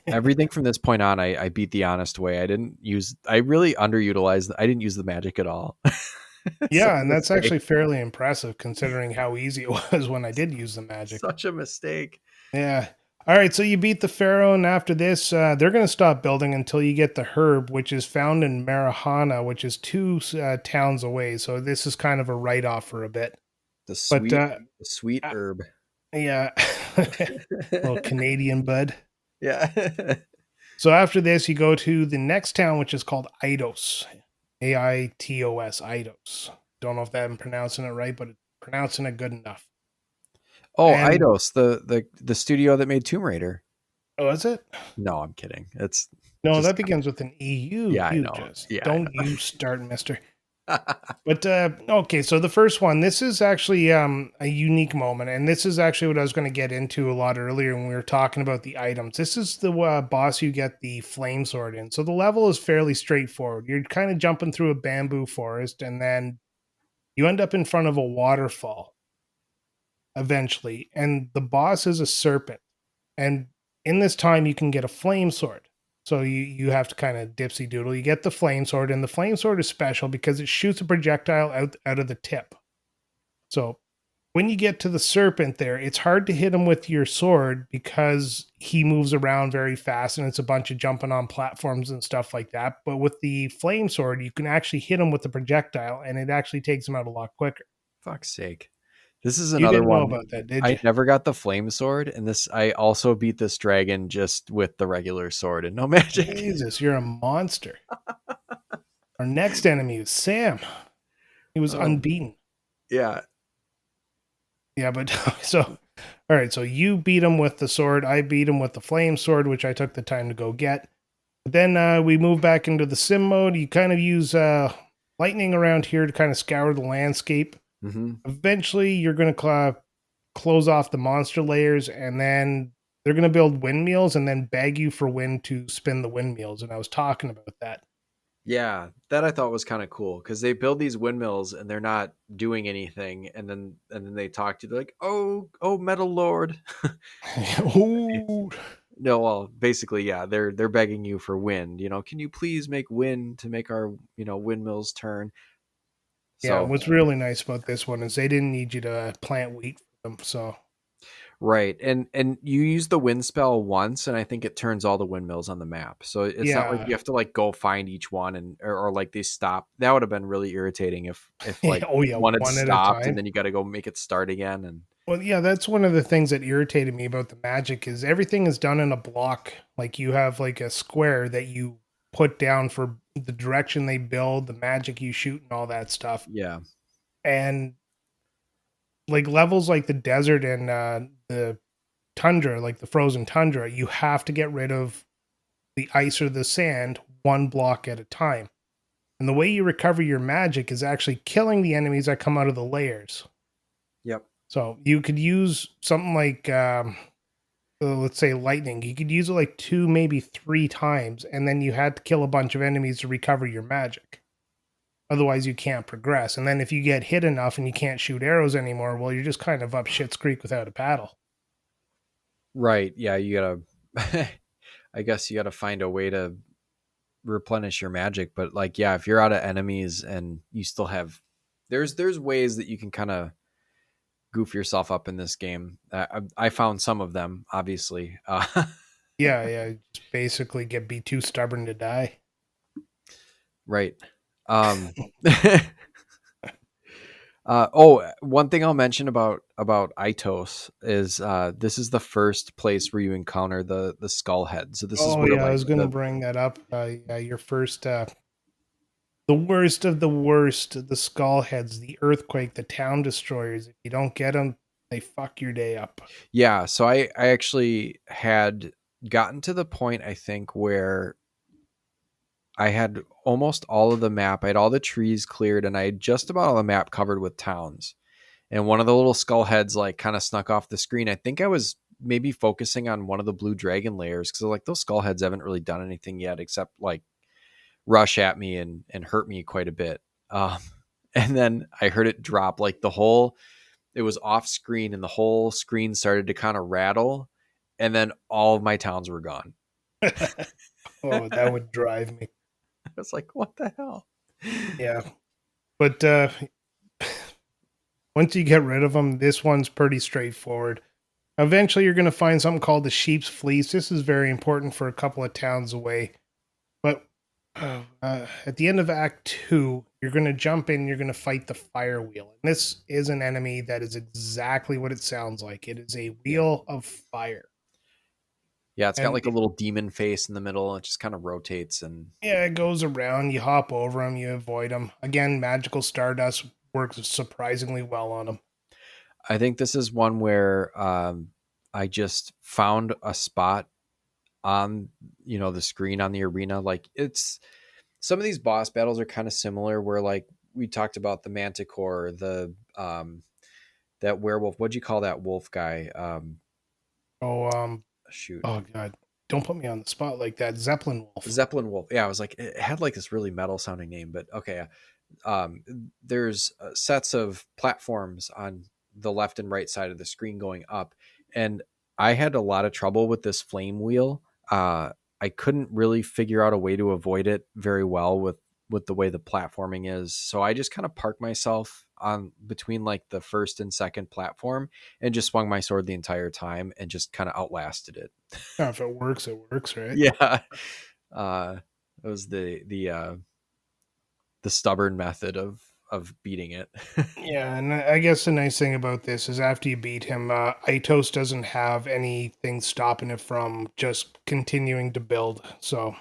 everything from this point on, I beat the honest way. I really underutilized. I didn't use the magic at all. Such Yeah, a and that's mistake. actually fairly impressive considering how easy it was when I did use the magic. Such a mistake. Yeah. All right, so you beat the Pharaoh, and after this, they're going to stop building until you get the herb, which is found in Marahana, which is two towns away. So this is kind of a write off for a bit. The But sweet, the sweet uh, herb. yeah, little Canadian bud. Yeah. So after this, you go to the next town, which is called Eidos, Aitos, Eidos. Don't know if I'm pronouncing it right, but pronouncing it good enough. Oh, And Eidos, the studio that made Tomb Raider. oh, is it? No, I'm kidding. It's No, just that begins with an EU. yeah, I You know. just Yeah, don't you start, mister. But okay, so the first one, this is actually a unique moment, and this is actually what I was going to get into a lot earlier when we were talking about the items. This is the boss you get the flame sword in. So the level is fairly straightforward. You're kind of jumping through a bamboo forest, and then you end up in front of a waterfall eventually, and the boss is a serpent. And in this time, you can get a flame sword. So you have to kind of dipsy doodle. You get the flame sword, and the flame sword is special because it shoots a projectile out of the tip. So when you get to the serpent there, it's hard to hit him with your sword because he moves around very fast and it's a bunch of jumping on platforms and stuff like that. But with the flame sword, you can actually hit him with the projectile and it actually takes him out a lot quicker. fuck's sake. This is You another didn't know one. about that, did I you? never got the flame sword, and this I also beat this dragon just with the regular sword and no magic. Jesus, you're a monster. Our next enemy is Sam. He was Oh unbeaten. yeah. Yeah, but so all right, so you beat him with the sword. I beat him with the flame sword, which I took the time to go get. But then we move back into the sim mode. You kind of use lightning around here to kind of scour the landscape. Mm-hmm. Eventually, you're going to close off the monster layers, and then they're going to build windmills and then beg you for wind to spin the windmills. And I was talking about that. Yeah, that I thought was kind of cool because they build these windmills and they're not doing anything, and then they talk to you, they're like, oh, Metal Lord. Ooh. No, well, basically, yeah, they're begging you for wind. Can you please make wind to make our windmills turn? Yeah, So what's really nice about this one is they didn't need you to plant wheat for them. So right, and you use the wind spell once, and I think it turns all the windmills on the map. So it's not like yeah, you have to like go find each one or like they stop. That would have been really irritating if yeah, like oh yeah, one had one at a stopped and time. then you got to go make it start again. And Well, yeah, that's one of the things that irritated me about the magic is everything is done in a block. Like you have like a square that you put down for the direction they build, the magic you shoot, and all that stuff. yeah, And like levels like the desert and the tundra, like the frozen tundra, you have to get rid of the ice or the sand one block at a time. And the way you recover your magic is actually killing the enemies that come out of the layers. yep, So you could use something like, let's say, lightning. You could use it like two, maybe three times, and then you had to kill a bunch of enemies to recover your magic. Otherwise, you can't progress. And then if you get hit enough and you can't shoot arrows anymore, well, you're just kind of up shit's creek without a paddle. right, yeah. You gotta, I guess you gotta find a way to replenish your magic. But like, yeah, if you're out of enemies and you still have, there's ways that you can kind of goof yourself up in this game. I found some of them, obviously. Yeah, yeah. Just basically be too stubborn to die. Right. Um, one thing I'll mention about Itos is this is the first place where you encounter the skull head. So this is Oh where yeah, I like was gonna the bring that up. Yeah, your first, the worst of the worst, the skull heads, the earthquake, the town destroyers. If you don't get them, they fuck your day up. yeah. So I actually had gotten to the point I think where I had almost all of the map. I had all the trees cleared, and I had just about all the map covered with towns. And one of the little skull heads like kind of snuck off the screen. I think I was maybe focusing on one of the blue dragon layers because like those skull heads haven't really done anything yet except like rush at me and hurt me quite a bit. Um, and then I heard it drop like it was off screen and the whole screen started to kind of rattle. And then all of my towns were gone. Oh, that I would drive me. was like, what the hell? Yeah, but once you get rid of them, this one's pretty straightforward. Eventually, you're going to find something called the Sheep's Fleece. This is very important for a couple of towns away. But at the end of Act 2, you're going to jump in, you're going to fight the Fire Wheel. And this is an enemy that is exactly what it sounds like. It is a Yeah. wheel of fire. Yeah. It's got And like a little demon face in the middle. And it just kind of rotates and yeah, it goes around, you hop over them, you avoid them. Again, magical stardust works surprisingly well on them. I think this is one where I just found a spot on the screen on the arena. Like it's some of these boss battles are kind of similar. Where like we talked about the Manticore, the that werewolf. What'd you call that wolf guy? Oh, Shoot, oh God. Don't put me on the spot like that. Zeppelin Wolf. Zeppelin wolf. Yeah, I was like it had like this really metal sounding name, but okay. um, there's sets of platforms on the left and right side of the screen going up, and I had a lot of trouble with this flame wheel. I couldn't really figure out a way to avoid it very well with the way the platforming is, so I just kind of parked myself on between like the first and second platform and just swung my sword the entire time and just kind of outlasted it. Oh, if it works, right? Yeah. uh it was the stubborn method of beating it. Yeah, and I guess the nice thing about this is after you beat him, Itos doesn't have anything stopping it from just continuing to build. So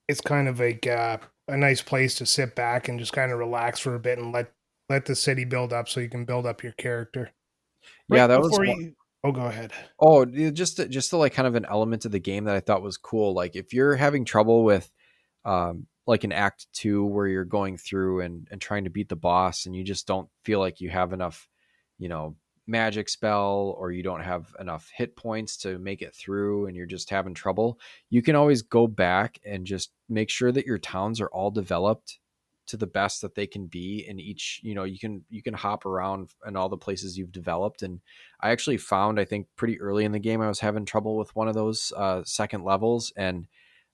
it's kind of like a nice place to sit back and just kind of relax for a bit and let the city build up so you can build up your character. Yeah, Right that was before one. you Oh, go ahead. Oh, yeah, just to like kind of an element of the game that I thought was cool. Like if you're having trouble with like an act 2 where you're going through and trying to beat the boss and you just don't feel like you have enough, you know, magic spell or you don't have enough hit points to make it through and you're just having trouble, you can always go back and just make sure that your towns are all developed to the best that they can be in each. You can hop around in all the places you've developed. And I actually found, I think pretty early in the game, I was having trouble with one of those second levels, and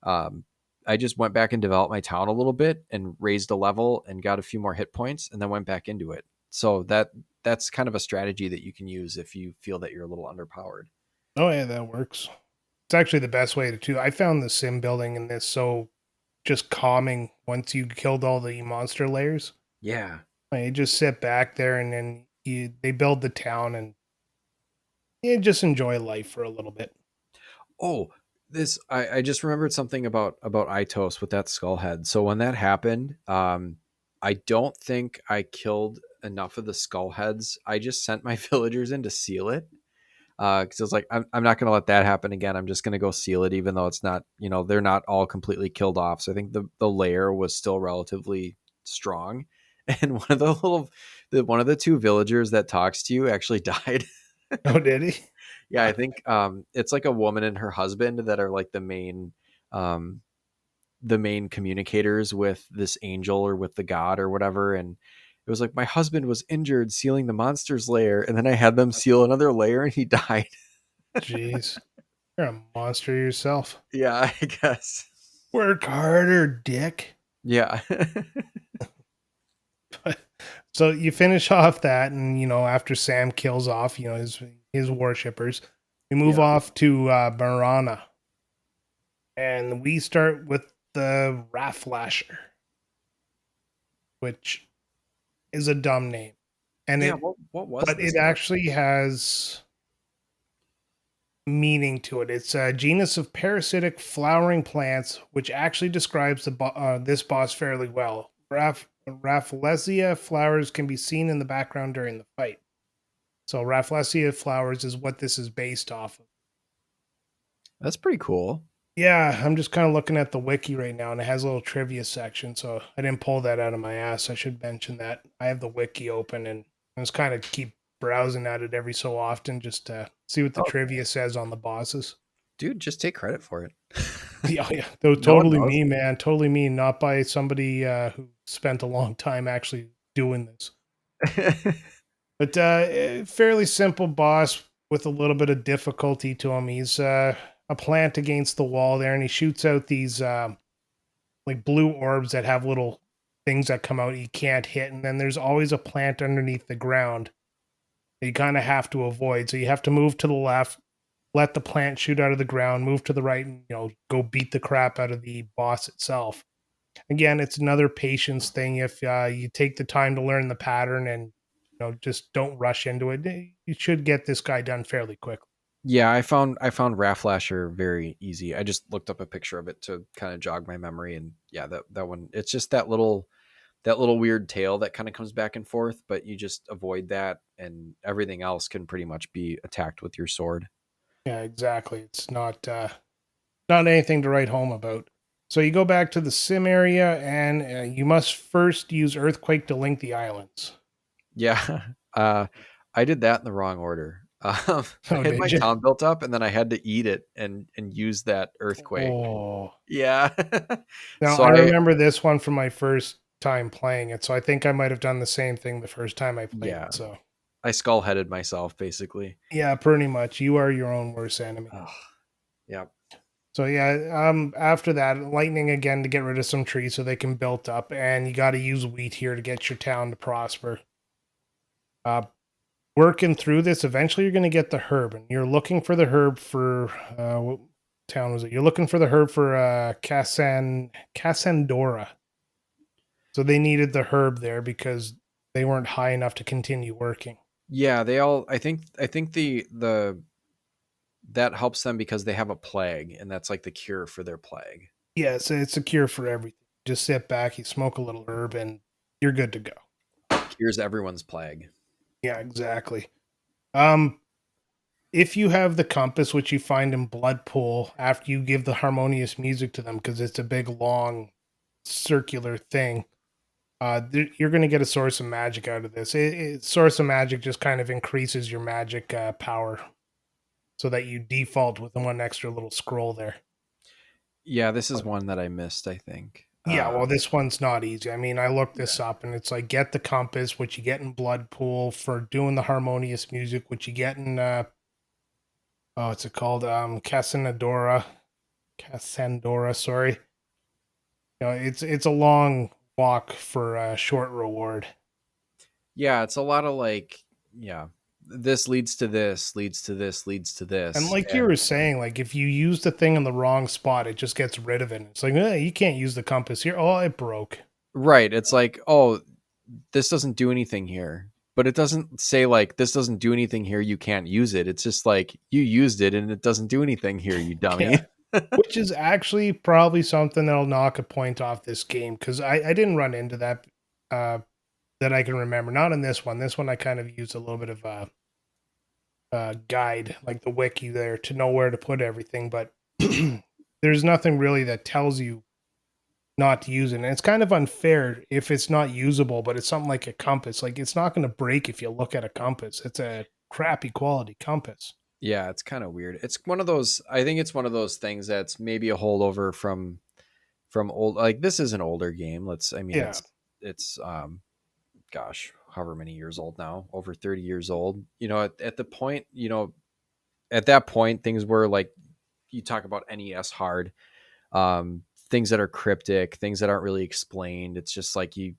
um, I just went back and developed my town a little bit and raised a level and got a few more hit points and then went back into it. So that's kind of a strategy that you can use if you feel that you're a little underpowered. Oh yeah, that works. It's actually the best way to do. I found the sim building in this so just calming once you killed all the monster layers. Yeah. Like, you just sit back there and then they build the town and you just enjoy life for a little bit. Oh, this I just remembered something about Itos with that skull head. So when that happened, I don't think I killed enough of the skull heads. I just sent my villagers in to seal it. Because I was like, I'm not going to let that happen again. I'm just going to go seal it, even though it's not, they're not all completely killed off. So I think the layer was still relatively strong. And one of the two villagers that talks to you actually died. Oh, did he? Yeah, I think it's like a woman and her husband that are like um, the main communicators with this angel or with the god or whatever. And it was like my husband was injured sealing the monster's lair, and then I had them seal another layer, and he died. Jeez, you're a monster yourself. Yeah, I guess. Work harder, dick. Yeah. So you finish off that, and after Sam kills off, his worshippers, we move Yeah. off to Marana, and we start with the Rafflasher, which is a dumb name, and Yeah. it What was but this it one? actually has meaning to it. It's a genus of parasitic flowering plants, which actually describes this boss fairly well. Rafflesia flowers can be seen in the background during the fight. So Rafflesia flowers is what this is based off of. That's pretty cool. Yeah, I'm just kind of looking at the wiki right now, and it has a little trivia section. So I didn't pull that out of my ass. I should mention that I have the wiki open, and I just kind of keep browsing at it every so often just to see what the Oh, trivia says on the bosses. dude, just take credit for it. Yeah, yeah, that was No one totally knows. me, man. Totally me, not by somebody who spent a long time actually doing this. But fairly simple boss with a little bit of difficulty to him. He's a plant against the wall there, and he shoots out these like blue orbs that have little things that come out he can't hit. And then there's always a plant underneath the ground that you kind of have to avoid. So you have to move to the left, let the plant shoot out of the ground, move to the right, and go beat the crap out of the boss itself. Again, it's another patience thing. If you take the time to learn the pattern and just don't rush into it, you should get this guy done fairly quickly. Yeah, I found Rafflasher very easy. I just looked up a picture of it to kind of jog my memory, and yeah, that one. It's just that little weird tail that kind of comes back and forth, but you just avoid that, and everything else can pretty much be attacked with your sword. Yeah, exactly. It's not anything to write home about. So you go back to the sim area, and you must first use earthquake to link the islands. Yeah, uh, I did that in the wrong order. I Oh, had my did you? town built up, and then I had to eat it and use that earthquake. Oh, Yeah. now So I I remember this one from my first time playing it. So I think I might have done the same thing the first time I played yeah, it. So I skull headed myself basically. yeah, pretty much. You are your own worst enemy. Ugh, yeah. So yeah, after that, lightning again to get rid of some trees so they can build up, and you got to use wheat here to get your town to prosper. Uh, Working through this, eventually you're going to get the herb, and you're looking for the herb for what town was it? You're looking for the herb for Cassandora. So they needed the herb there because they weren't high enough to continue working. Yeah, they all I think the that helps them because they have a plague, and that's like the cure for their plague. Yeah, so it's a cure for everything. Just sit back, you smoke a little herb, and you're good to go. Cures everyone's plague. Yeah, exactly. Um, if you have the compass, which you find in Bloodpool, after you give the harmonious music to them, because it's a big long circular thing, You're going to get a source of magic out of this. Source of magic just kind of increases your magic power so that you default with one extra little scroll there. Yeah, this is one that I missed, I think. Yeah, well, this one's not easy. I mean, I looked this Yeah. up and it's like get the compass, which you get in Blood Pool for doing the harmonious music, which you get in, oh, what's it called? Cassandora, sorry. It's a long walk for a short reward. Yeah, it's a lot of like, yeah, this leads to this, leads to this, leads to And this. like you And were saying, like if you use the thing in the wrong spot, it just gets rid of it. It's like, you can't use the compass here. Oh, it broke. right, it's like, oh, this doesn't do anything here. But it doesn't say like this doesn't do anything here, you can't use it. It's just like you used it and it doesn't do anything here, you Yeah. dummy. Which is actually probably something that'll knock a point off this game because I didn't run into that that I can remember. Not in this one. This one I kind of used a little bit of a guide, like the wiki there, to know where to put everything. But there's nothing really that tells you not to use it. And it's kind of unfair if it's not usable, but it's something like a compass. Like it's not going to break if you look at a compass. It's a crappy quality compass. Yeah, it's kind of weird. It's one of those, I think it's one of those things that's maybe a holdover from old, like this is an older game. I mean Yeah. it's gosh, however many years old now, over 30 years old. You know, at the point, at that point, things were like, you talk about NES hard, things that are cryptic, things that aren't really explained. It's just like you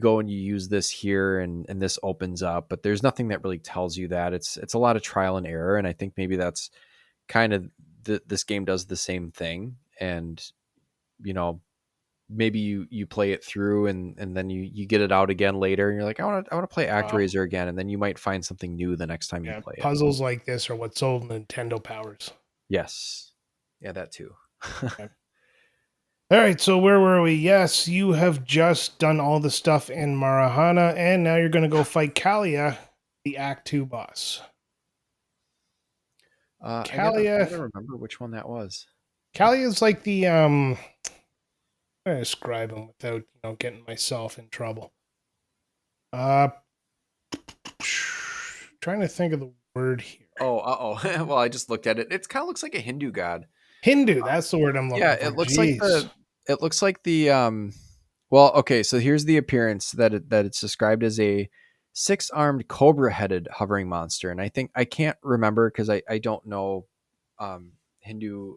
go and you use this here and this opens up, but there's nothing that really tells you that. It's a lot of trial and error. And I think maybe that's kind of this game does the same thing. And, you know, maybe you play it through and then you get it out again later and you're like, I want to play Wow. ActRaiser again. And then you might find something new the next time you Yeah. play it. Puzzles like this are what sold Nintendo powers. Yes. Yeah, that too. Okay. All right, so where were we? Yes, you have just done all the stuff in Marahana, and now you're going to go fight Kalia, the Act 2 boss. I Kalia, gotta remember which one that was. Kalia is like the I describe him without getting myself in trouble. Uh, trying to think of the word here. Oh. Well, I just looked at it. It kind of looks like a Hindu god. Hindu. That's the word I'm Yeah, looking for. Jeez. it looks like the well, okay, so here's the appearance that it's described as a six-armed cobra-headed hovering monster. And I think I can't remember because I don't know Hindu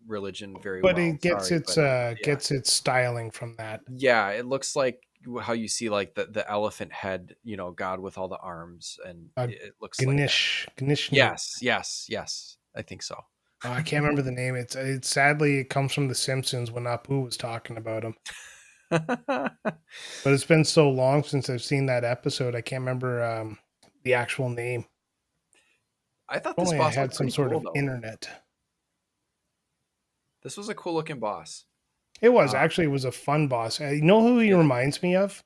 religion very But well. it Sorry, but yeah. gets its styling from that. Yeah, it looks like how you see like the elephant head, god with all the arms, and Uh, it looks like that. Ganishnu. Yes. I think so. I can't remember the name. It's sadly it comes from The Simpsons when Apu was talking about him. But it's been so long since I've seen that episode. I can't remember the actual name. I thought If this only I boss had looked some pretty sort cool of though. internet. This was a cool looking boss. It was Uh, actually it was a fun boss. You know who he yeah. reminds me of?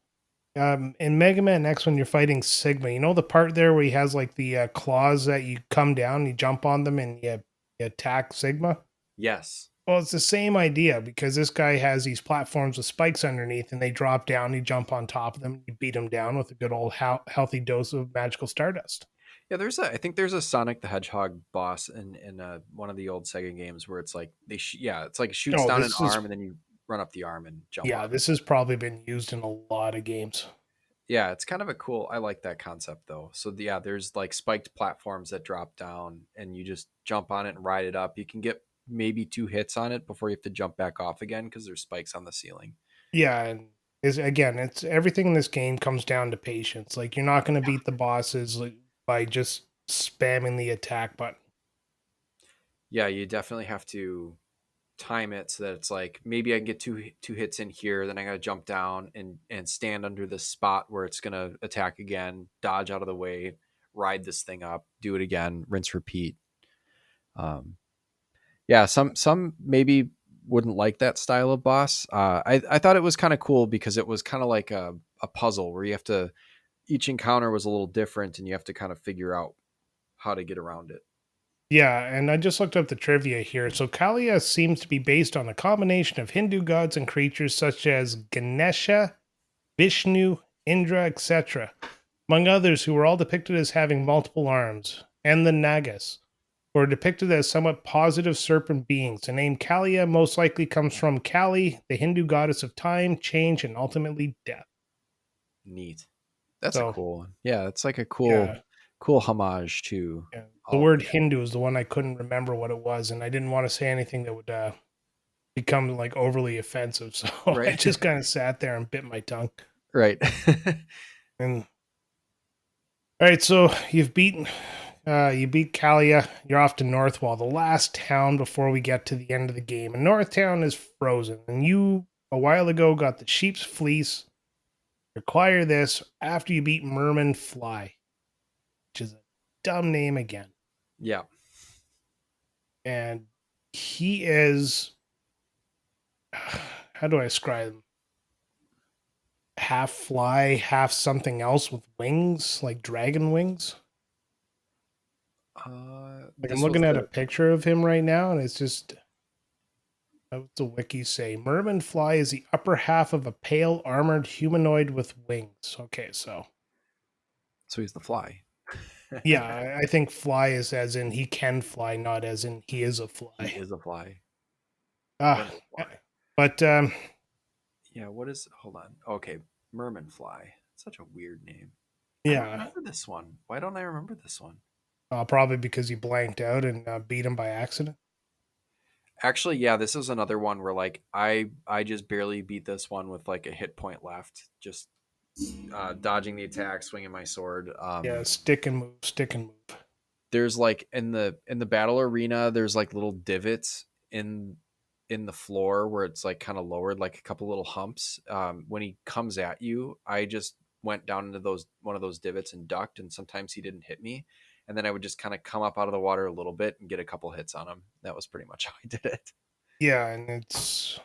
In Mega Man X when you're fighting Sigma. You know the part there where he has like the claws that you come down, you jump on them, and you attack Sigma. Yes. Well, it's the same idea because this guy has these platforms with spikes underneath, and they drop down. You jump on top of them, you beat them down with a good old healthy dose of magical stardust. Yeah, I think there's a Sonic the Hedgehog boss in one of the old Sega games where it's like it's like it shoots Oh, down an arm and then you run up the arm and jump on it. this has probably been used in a lot of games. Yeah, it's kind of a cool. I like that concept though. So yeah, there's like spiked platforms that drop down and you just jump on it and ride it up. You can get maybe two hits on it before you have to jump back off again because there's spikes on the ceiling. Yeah, and is again, it's everything in this game comes down to patience. Like you're not going to beat the bosses by just spamming the attack button. Yeah, you definitely have to time it so that it's like maybe I can get two hits in here, then I gotta jump down and stand under this spot where it's gonna attack again, dodge out of the way, ride this thing up, do it again, rinse, repeat. Um, yeah, some maybe wouldn't like that style of boss. I thought it was kind of cool because it was kind of like a puzzle where you have to each encounter was a little different and you have to kind of figure out how to get around it. Yeah, and I just looked up the trivia here. So Kalia seems to be based on a combination of Hindu gods and creatures such as Ganesha, Vishnu, Indra, etc., among others who were all depicted as having multiple arms, and the Nagas, who are depicted as somewhat positive serpent beings. The name Kalia most likely comes from Kali, the Hindu goddess of time, change, and ultimately death. Neat. That's a So, cool one. Yeah, it's like a yeah, cool homage to yeah. The all of word that. Hindu is the one I couldn't remember what it was, and I didn't want to say anything that would become like overly offensive. So I Right. just kind of sat there and bit my tongue. Right. And all right, so you beat Kalia. You're off to Northwall, the last town before we get to the end of the game. And Northtown is frozen. And you a while ago got the sheep's fleece. Acquire this after you beat Merman Fly, which is a dumb name again. Yeah. And he is how do I describe him? Half fly, half something else with wings, like dragon wings. Like I'm This was looking at a the picture of him right now, and it's just what's the wiki say? Merman fly is the upper half of a pale armored humanoid with wings. Okay, so so he's the fly. yeah, I think fly is as in he can fly, not as in he is a He fly. is a fly. Ah, What a uh, fly. but Yeah, what is hold on. Okay, Merman fly. Such a weird name. I don't yeah, remember this one. Why don't I remember this one? probably because he blanked out and beat him by accident. Actually, yeah, this is another one where like I just barely beat this one with like a hit point left, just dodging the attack, swinging my sword. Yeah, stick and move, stick and move. There's like in the battle arena, there's like little divots in the floor where it's like kind of lowered, like a couple little humps. When he comes at you, I just went down into those one of those divots and ducked, and sometimes he didn't hit me. And then I would just kind of come up out of the water a little bit and get a couple hits on him. That was pretty much how I did it. Yeah, and it's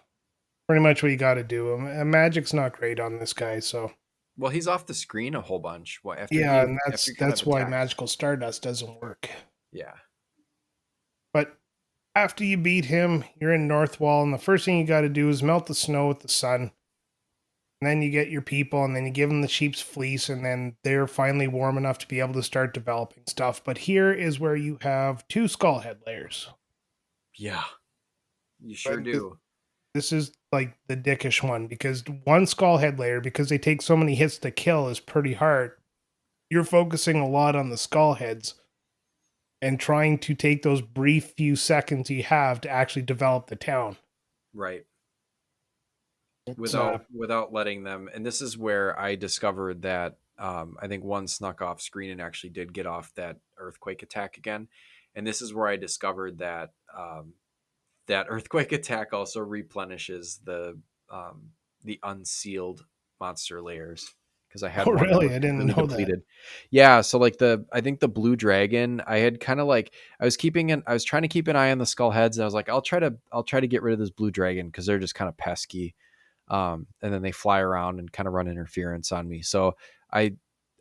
pretty much what you got to do. Magic's not great on this guy, so Well, he's off the screen a whole bunch. Well, yeah, and after he kind of that's why attacks. magical stardust doesn't work. Yeah. But after you beat him, you're in Northwall, and the first thing you got to do is melt the snow with the sun. And then you get your people, and then you give them the sheep's fleece, and then they're finally warm enough to be able to start developing stuff. But here is where you have two skull head layers. Yeah. You sure And do. this is like the dickish one because one skull head layer, because they take so many hits to kill, is pretty hard. You're focusing a lot on the skull heads and trying to take those brief few seconds you have to actually develop the town. Right. It's Without letting them, and this is where I discovered that I think one snuck off screen and actually did get off that earthquake attack again. And this is where I discovered that that earthquake attack also replenishes the unsealed monster layers, because I had oh one that really? was I didn't completely know that. depleted. Yeah, so like the I think the blue dragon, I had kind of like I was trying to keep an eye on the skull heads, and I was like I'll try to get rid of this blue dragon because they're just kind of pesky. And then they fly around and kind of run interference on me. So I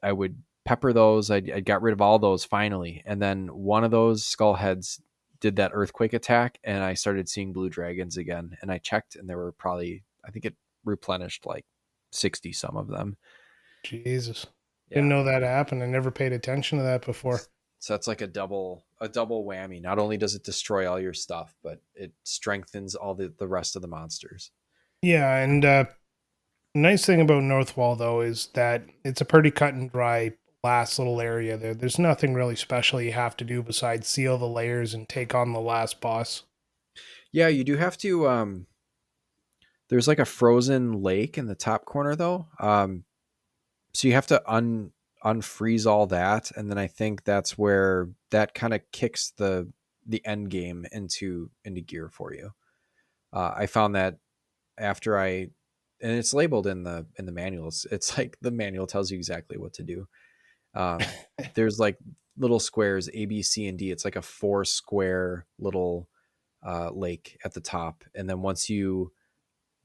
I would pepper those. I got rid of all those finally, and then one of those skull heads did that earthquake attack, and I started seeing blue dragons again. And I checked, and there were probably I think it replenished like 60 some of them. Jesus. Didn't Yeah. know that happened. I never paid attention to that before. So that's like a double whammy. Not only does it destroy all your stuff, but it strengthens all the rest of the monsters. Yeah, and nice thing about Northwall though is that it's a pretty cut and dry last little area there. There's nothing really special you have to do besides seal the layers and take on the last boss. Yeah, you do have to there's like a frozen lake in the top corner though. So you have to unfreeze all that, and then I think that's where that kind of kicks the end game into gear for you. I found that after I and it's labeled in the manuals. It's like the manual tells you exactly what to do. Um, there's like little squares A, B, C, and D. It's like a four square little lake at the top, and then once you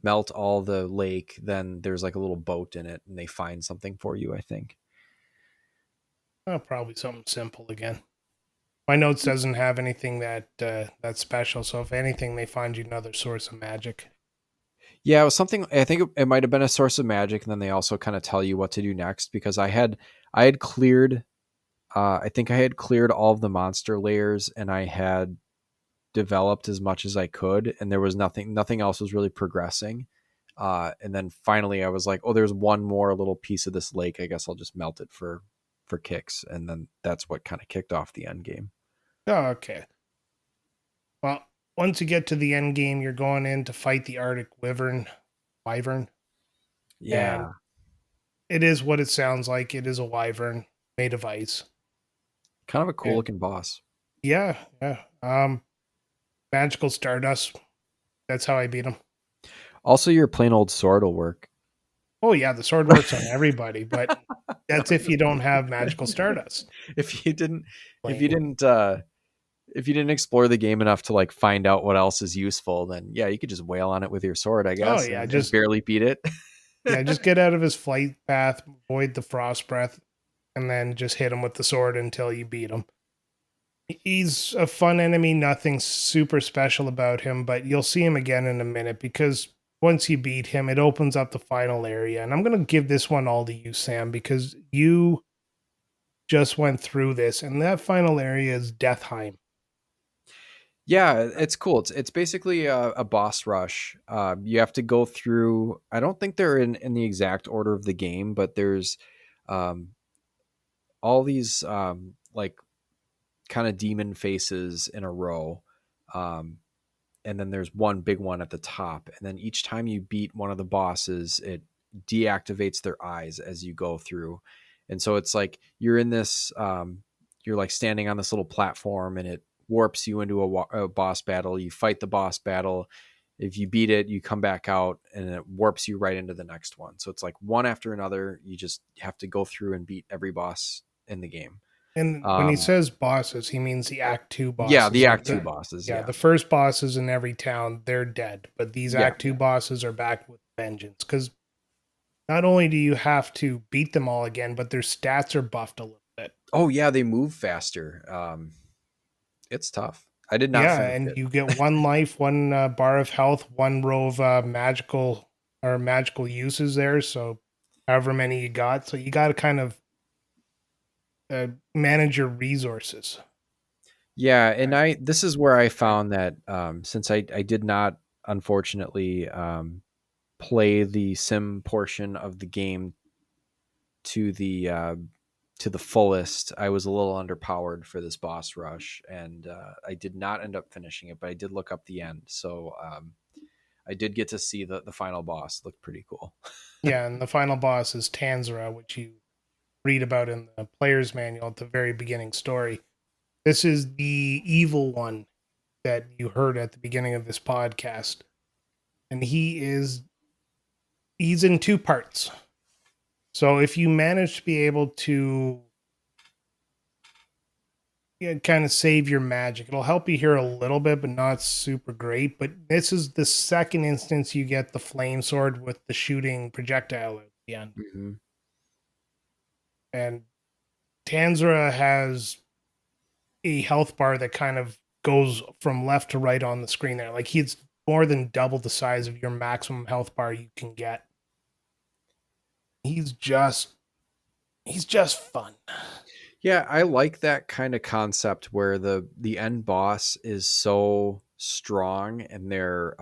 melt all the lake, then there's like a little boat in it, and they find something for you, I think. Oh, probably something simple again. My notes doesn't have anything that's special. So if anything, they find you another source of magic. Yeah, it was something. I think it might have been a source of magic, and then they also kind of tell you what to do next because I had cleared. I think I had cleared all of the monster layers, and I had developed as much as I could, and there was nothing else was really progressing. And then finally, I was like, "Oh, there's one more little piece of this lake. I guess I'll just melt it for kicks." And then that's what kind of kicked off the end game. Oh, okay. Well, once you get to the end game, you're going in to fight the Arctic wyvern, and Yeah, it is what it sounds like. It is a wyvern made of ice. kind of a cool And looking boss. yeah, yeah. Magical Stardust. That's how I beat him. Also, your plain old sword will work. Oh yeah, the sword works on everybody, but that's if you don't have Magical Stardust. if you didn't, if you Plain. didn't, if you didn't explore the game enough to like find out what else is useful, then yeah, you could just wail on it with your sword, I Oh guess, yeah, and barely beat it. just get out of his flight path, avoid the frost breath, and then just hit him with the sword until you beat him. He's a fun enemy, nothing super special about him, but you'll see him again in a minute because once you beat him, it opens up the final area. And I'm going to give this one all to you, Sam, because you just went through this, and that final area is Deathheim. Yeah, it's cool. It's basically a boss rush. You have to go through. I don't think they're in the exact order of the game, but there's um, all these like kind of demon faces in a row. Um, and then there's one big one at the top. And then each time you beat one of the bosses, it deactivates their eyes as you go through. And so it's like you're in this, you're like standing on this little platform, and it warps you into a boss battle. You fight the boss battle. If you beat it, you come back out, and it warps you right into the next one. So it's like one after another. You just have to go through and beat every boss in the game. And when he Um, says bosses, he means the Act 2 yeah, bosses. the Like Act Two bosses. yeah, Yeah. the first bosses in every town, they're dead. But these Yeah. Act 2 bosses are back with vengeance. Because not only do you have to beat them all again, but their stats are buffed a little bit. Oh yeah, they move faster. It's tough. I did not Yeah, finish and it. you get one life, one bar of health, one row of magical uses there. So, however many you got, so you got to kind of manage your resources. Yeah, and I this is where I found that since I did not unfortunately play the sim portion of the game to the fullest, I was a little underpowered for this boss rush, and I did not end up finishing it, but I did look up the end, so I did get to see the final boss. Looked pretty cool. Yeah, and the final boss is Tanzra, which you read about in the player's manual at the very beginning story. This is the evil one that you heard at the beginning of this podcast, and he's in two parts. So if you manage to be able to kind of save your magic, it'll help you here a little bit, but not super great. But this is the second instance you get the flame sword with the shooting projectile at the end. Hmm. And Tanzra has a health bar that kind of goes from left to right on the screen there. Like he's more than double the size of your maximum health bar you can get. He's just he's just fun. Yeah, I like that kind of concept where the end boss is so strong, and their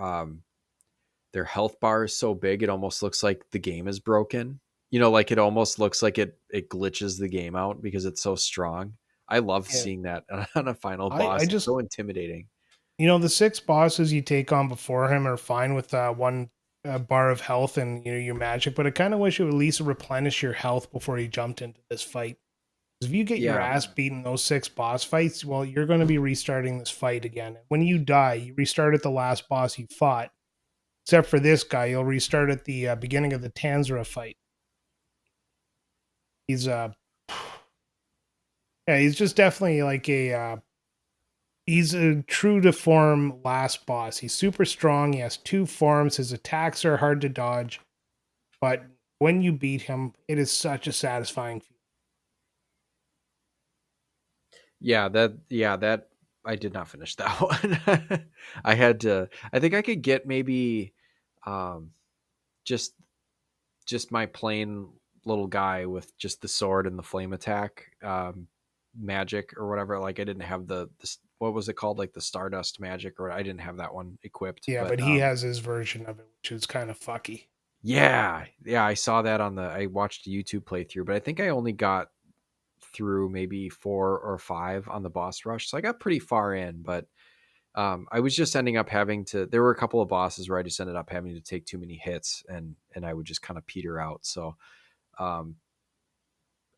health bar is so big it almost looks like the game is broken. You know, like it almost looks like it glitches the game out because it's so strong. I love Yeah. seeing that on a final I boss. It's just so intimidating. the six bosses you take on before him are fine with one bar of health and your magic, but I kind of wish it would at least replenish your health before you jumped into this fight. 'Cause if you get your Yeah. ass beaten those six boss fights, well, you're going to be restarting this fight again. When you die, you restart at the last boss you fought. Except for this guy, you'll restart at the beginning of the Tanzra fight. He's yeah, he's just definitely like he's a true to form last boss. He's super strong. He has two forms. His attacks are hard to dodge, but when you beat him, it is such a satisfying feeling. that I did not finish that one. I had to. I think I could get maybe um, just my plain little guy with just the sword and the flame attack magic or whatever. Like I didn't have the what was it called, like the Stardust magic, or I didn't have that one equipped. Yeah, But but he has his version of it, which is kind of fucky. yeah, I saw that on the. I watched a YouTube playthrough, but I think I only got through maybe 4 or 5 on the boss rush, so I got pretty far in, but I was just ending up having to. There were a couple of bosses where I just ended up having to take too many hits, and I would just kind of peter out. So um,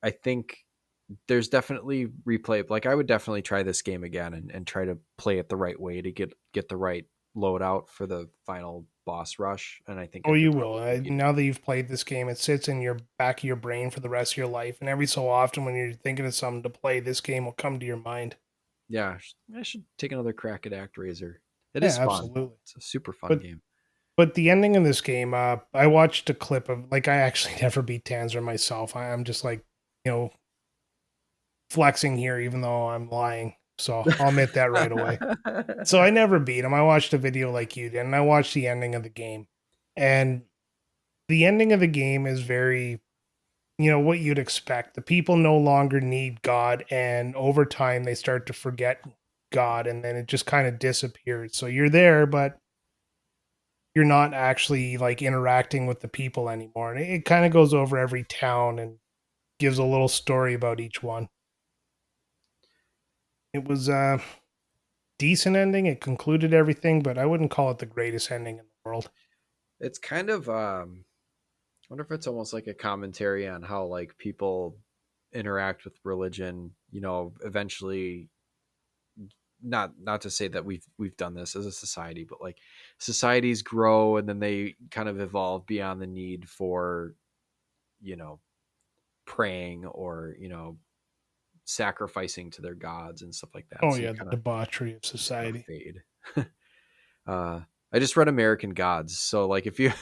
I think there's definitely replay. Like I would definitely try this game again and try to play it the right way to get the right loadout for the final boss rush. And I think Oh, I could you will. probably beat it. Now that you've played this game, it sits in your back of your brain for the rest of your life. And every so often, when you're thinking of something to play, this game will come to your mind. Yeah, I should take another crack at ActRaiser. It Yeah, is fun. absolutely. It's a super fun But game. but the ending of this game, I watched a clip of like I actually never beat Tanzer myself. I'm just like, you know, flexing here, even though I'm lying. So I'll admit that right away. So I never beat him. I watched a video like you did, and I watched the ending of the game. And the ending of the game is very, what you'd expect. The people no longer need God, and over time they start to forget God, and then it just kind of disappears. So you're there, but you're not actually like interacting with the people anymore. And it kind of goes over every town and gives a little story about each one. It was a decent ending. It concluded everything, but I wouldn't call it the greatest ending in the world. It's kind of I wonder if it's almost like a commentary on how like people interact with religion, eventually. Not to say that we've done this as a society, but like societies grow and then they kind of evolve beyond the need for, you know, praying or, sacrificing to their gods and stuff like that. Oh So you yeah, the kind of debauchery of just kind of society. fade. I just read American Gods, so like if you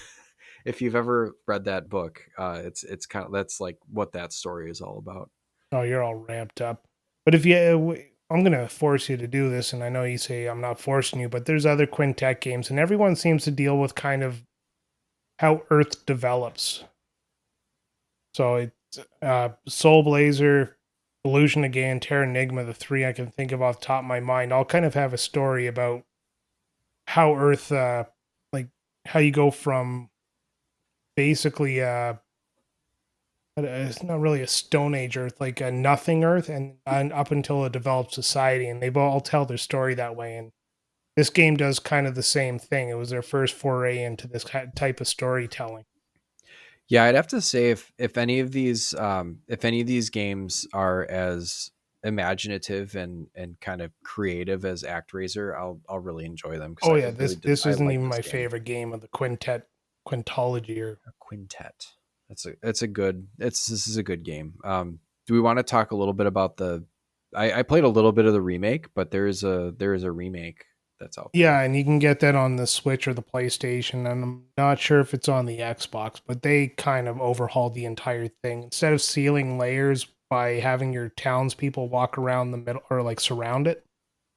if you've ever read that book, it's kind of that's like what that story is all about. Oh, you're all ramped up. But if you, I'm gonna force you to do this, and I know you say I'm not forcing you, but there's other quintet games, and everyone seems to deal with kind of how Earth develops. So it's Soul Blazer, Illusion again, Terra Enigma, the three I can think of off the top of my mind, all kind of have a story about how Earth, like how you go from basically it's not really a Stone Age Earth, like a nothing Earth, and up until a developed society, and they all tell their story that way. And this game does kind of the same thing. It was their first foray into this type of storytelling. Yeah, I'd have to say if any of these if any of these games are as imaginative and kind of creative as ActRaiser, I'll really enjoy them because Oh I yeah, really did. this I isn't like even this my game. favorite game of the quintology. Or A quintet. It's a good. This is a good game. Do we want to talk a little bit about the? I played a little bit of the remake, but there is a remake that's out there. yeah, and you can get that on the Switch or the PlayStation, and I'm not sure if it's on the Xbox, but they kind of overhauled the entire thing. Instead of sealing layers by having your townspeople walk around the middle or like surround it,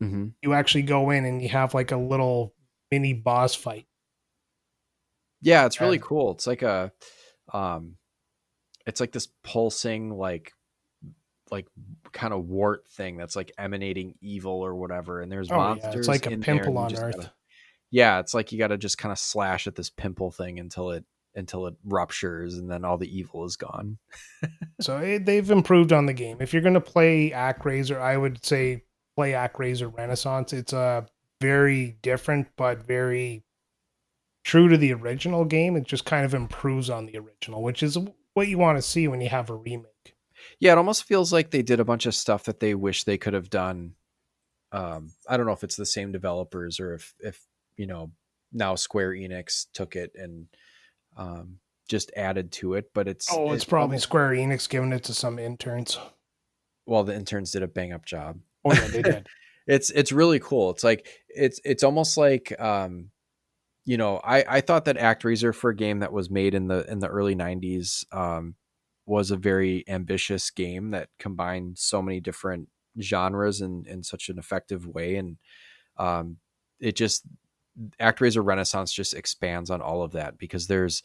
Mm-hmm. you actually go in and you have like a little mini boss fight. Yeah, it's really And cool. Um, it's like this pulsing like kind of wart thing that's like emanating evil or whatever, and there's oh yeah, it's monsters like a in there, pimple and you on just gotta. Earth. Yeah, it's like you gotta just kind of slash at this pimple thing until it ruptures, and then all the evil is gone. So they've improved on the game. If you're going to play ActRaiser, I would say play ActRaiser Renaissance. It's a very different, but very true to the original game. It just kind of improves on the original, which is what you want to see when you have a remake. Yeah, it almost feels like they did a bunch of stuff that they wish they could have done. I don't know if it's the same developers or if you know now Square Enix took it and um, just added to it, but Oh, it's it probably almost. Square Enix giving it to some interns. Well, the interns did a bang up job. Oh yeah, they did. It's really cool. It's like it's almost like I thought that ActRaiser for a game that was made in the early 90s was a very ambitious game that combined so many different genres in such an effective way. And um, it just, ActRaiser Renaissance just expands on all of that, because there's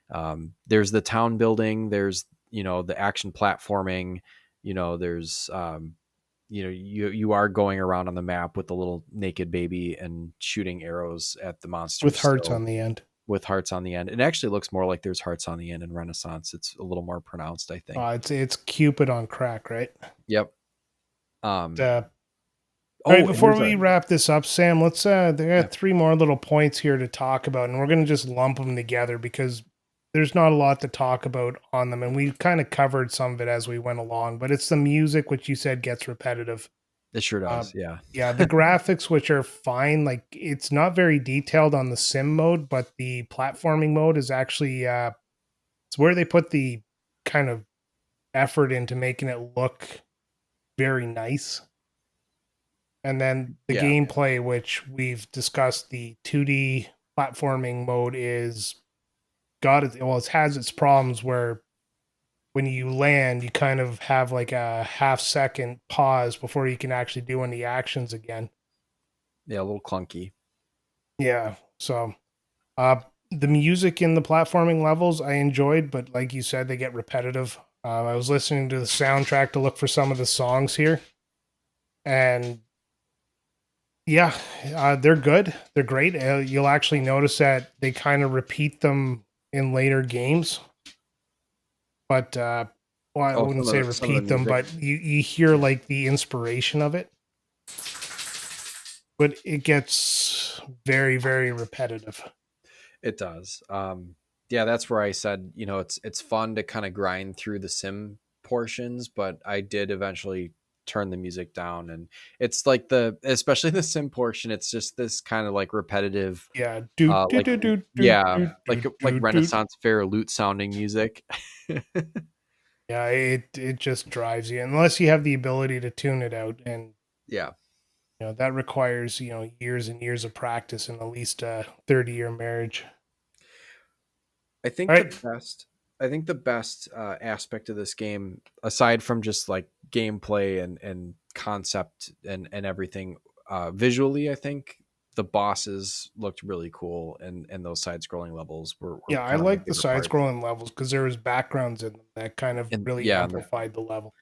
the town building, there's, the action platforming, there's, you are going around on the map with the little naked baby and shooting arrows at the with monsters hearts still, on the end. with hearts on the end. It actually looks more like there's hearts on the end in Renaissance. It's a little more pronounced, I think. It's Cupid on crack, right? Yep. Um, Uh, all right, oh, and before there's we a, wrap this up, Sam, let's there are yeah, 3 more little points here to talk about, and we're going to just lump them together because there's not a lot to talk about on them, and we kind of covered some of it as we went along. But it's the music, which you said gets repetitive. it sure Uh, does. Yeah. yeah, the graphics, which are fine, like it's not very detailed on the sim mode, but the platforming mode is actually it's where they put the kind of effort into making it look very nice. And then the Yeah. gameplay, which we've discussed, the 2D platforming mode is got it. Well, it has its problems where when you land, you kind of have like a half-second pause before you can actually do any actions again. Yeah. A little clunky. Yeah. So, uh, the music in the platforming levels I enjoyed, but like you said, they get repetitive. I was listening to the soundtrack to look for some of the songs here, and yeah, they're good. They're great. You'll actually notice that they kind of repeat them in later games, but well, I Oh, wouldn't say some of the repeat them, music. but you hear like the inspiration of it, but it gets very, very repetitive. It does. Yeah, that's where I said, it's fun to kind of grind through the sim portions, but I did eventually turn the music down, and it's like especially the sim portion, it's just this kind of like repetitive, Yeah, do do like, do do do yeah, do do like do do. Renaissance fair lute sounding music. Yeah, it just drives you unless you have the ability to tune it out, and Yeah. that requires years and years of practice and at least a 30-year marriage. I All think the right. best I think the best aspect of this game, aside from just like gameplay and concept and everything, visually, I think the bosses looked really cool, and those side scrolling levels were Yeah, I kind of my like the favorite side parts. scrolling levels because there was backgrounds in them that kind of And really yeah, and the amplified the level.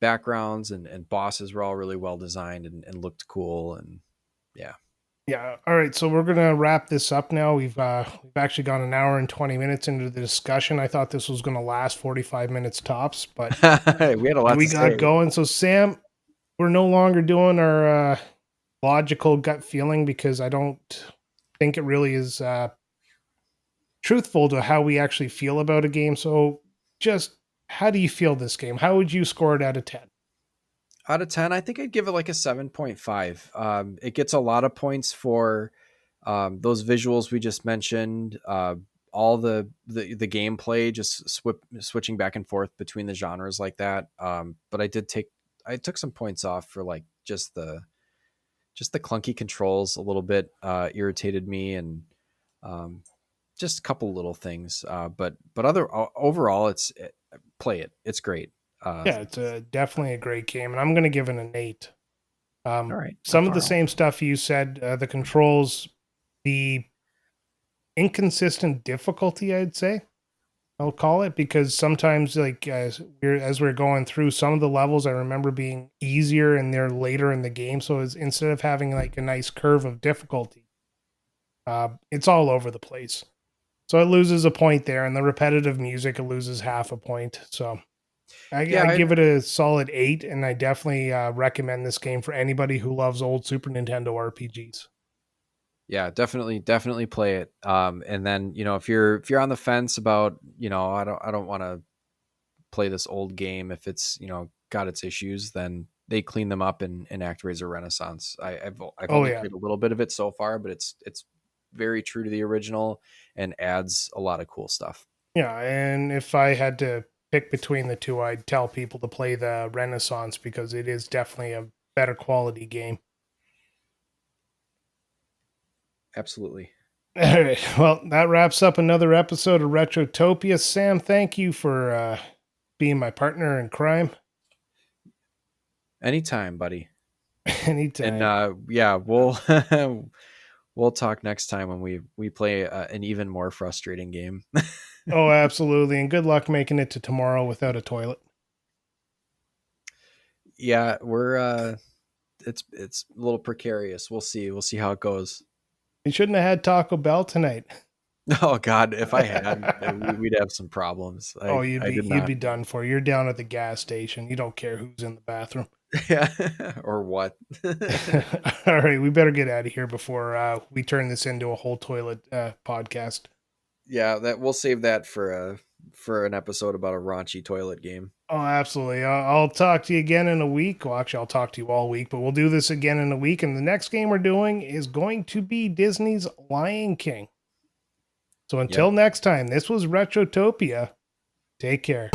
backgrounds and bosses were all really well designed and looked cool, and yeah. Yeah. All right. So we're gonna wrap this up now. We've actually gone an hour and 20 minutes into the discussion. I thought this was gonna last 45 minutes tops, but We had a lot we to got say. going. So Sam, we're no longer doing our logical gut feeling because I don't think it really is truthful to how we actually feel about a game. So just how do you feel this game? How would you score it out of 10? Out of 10, I think I'd give it like a 7.5. It gets a lot of points for those visuals we just mentioned, all the gameplay, just switching back and forth between the genres like that. But I took some points off for like just the clunky controls a little bit, irritated me, and um, just a couple little things. But overall, play it. It's great. Yeah, it's definitely a great game, and I'm going to give it an 8. All right, not Some of the far off. same stuff you said, the controls, the inconsistent difficulty, I'd say. I'll call it because sometimes, like as we're going through some of the levels, I remember being easier and they're later in the game. So instead of having like a nice curve of difficulty, it's all over the place. So it loses a point there, and the repetitive music it loses half a point. So I Yeah, give it a solid 8, and I definitely recommend this game for anybody who loves old Super Nintendo RPGs. yeah, definitely play it. And then, if you're on the fence about, I don't want to play this old game if it's, got its issues, then they clean them up in ActRaiser Renaissance. I've Oh only yeah, played a little bit of it so far, but it's very true to the original and adds a lot of cool stuff. yeah. And if I had to pick between the two, I'd tell people to play the Renaissance because it is definitely a better quality game. Absolutely. All right. Well, that wraps up another episode of Retrotopia. Sam, thank you for being my partner in crime. Anytime, buddy. And Anytime. yeah, we'll we'll talk next time when we play an even more frustrating game. Oh, absolutely. And good luck making it to tomorrow without a toilet. Yeah, we're it's a little precarious. We'll see. We'll see how it goes. You shouldn't have had Taco Bell tonight. Oh God, if I had, we'd have some problems. Oh, I did you'd not. be done for. You're down at the gas station. You don't care who's in the bathroom. Yeah, or what? All right, we better get out of here before we turn this into a whole toilet podcast. Yeah, that we'll save that for an episode about a raunchy toilet game. Oh, absolutely. I'll talk to you again in a week. Well, actually, I'll talk to you all week, but we'll do this again in a week. And the next game we're doing is going to be Disney's Lion King. So until Yep. next time, this was Retrotopia. Take care.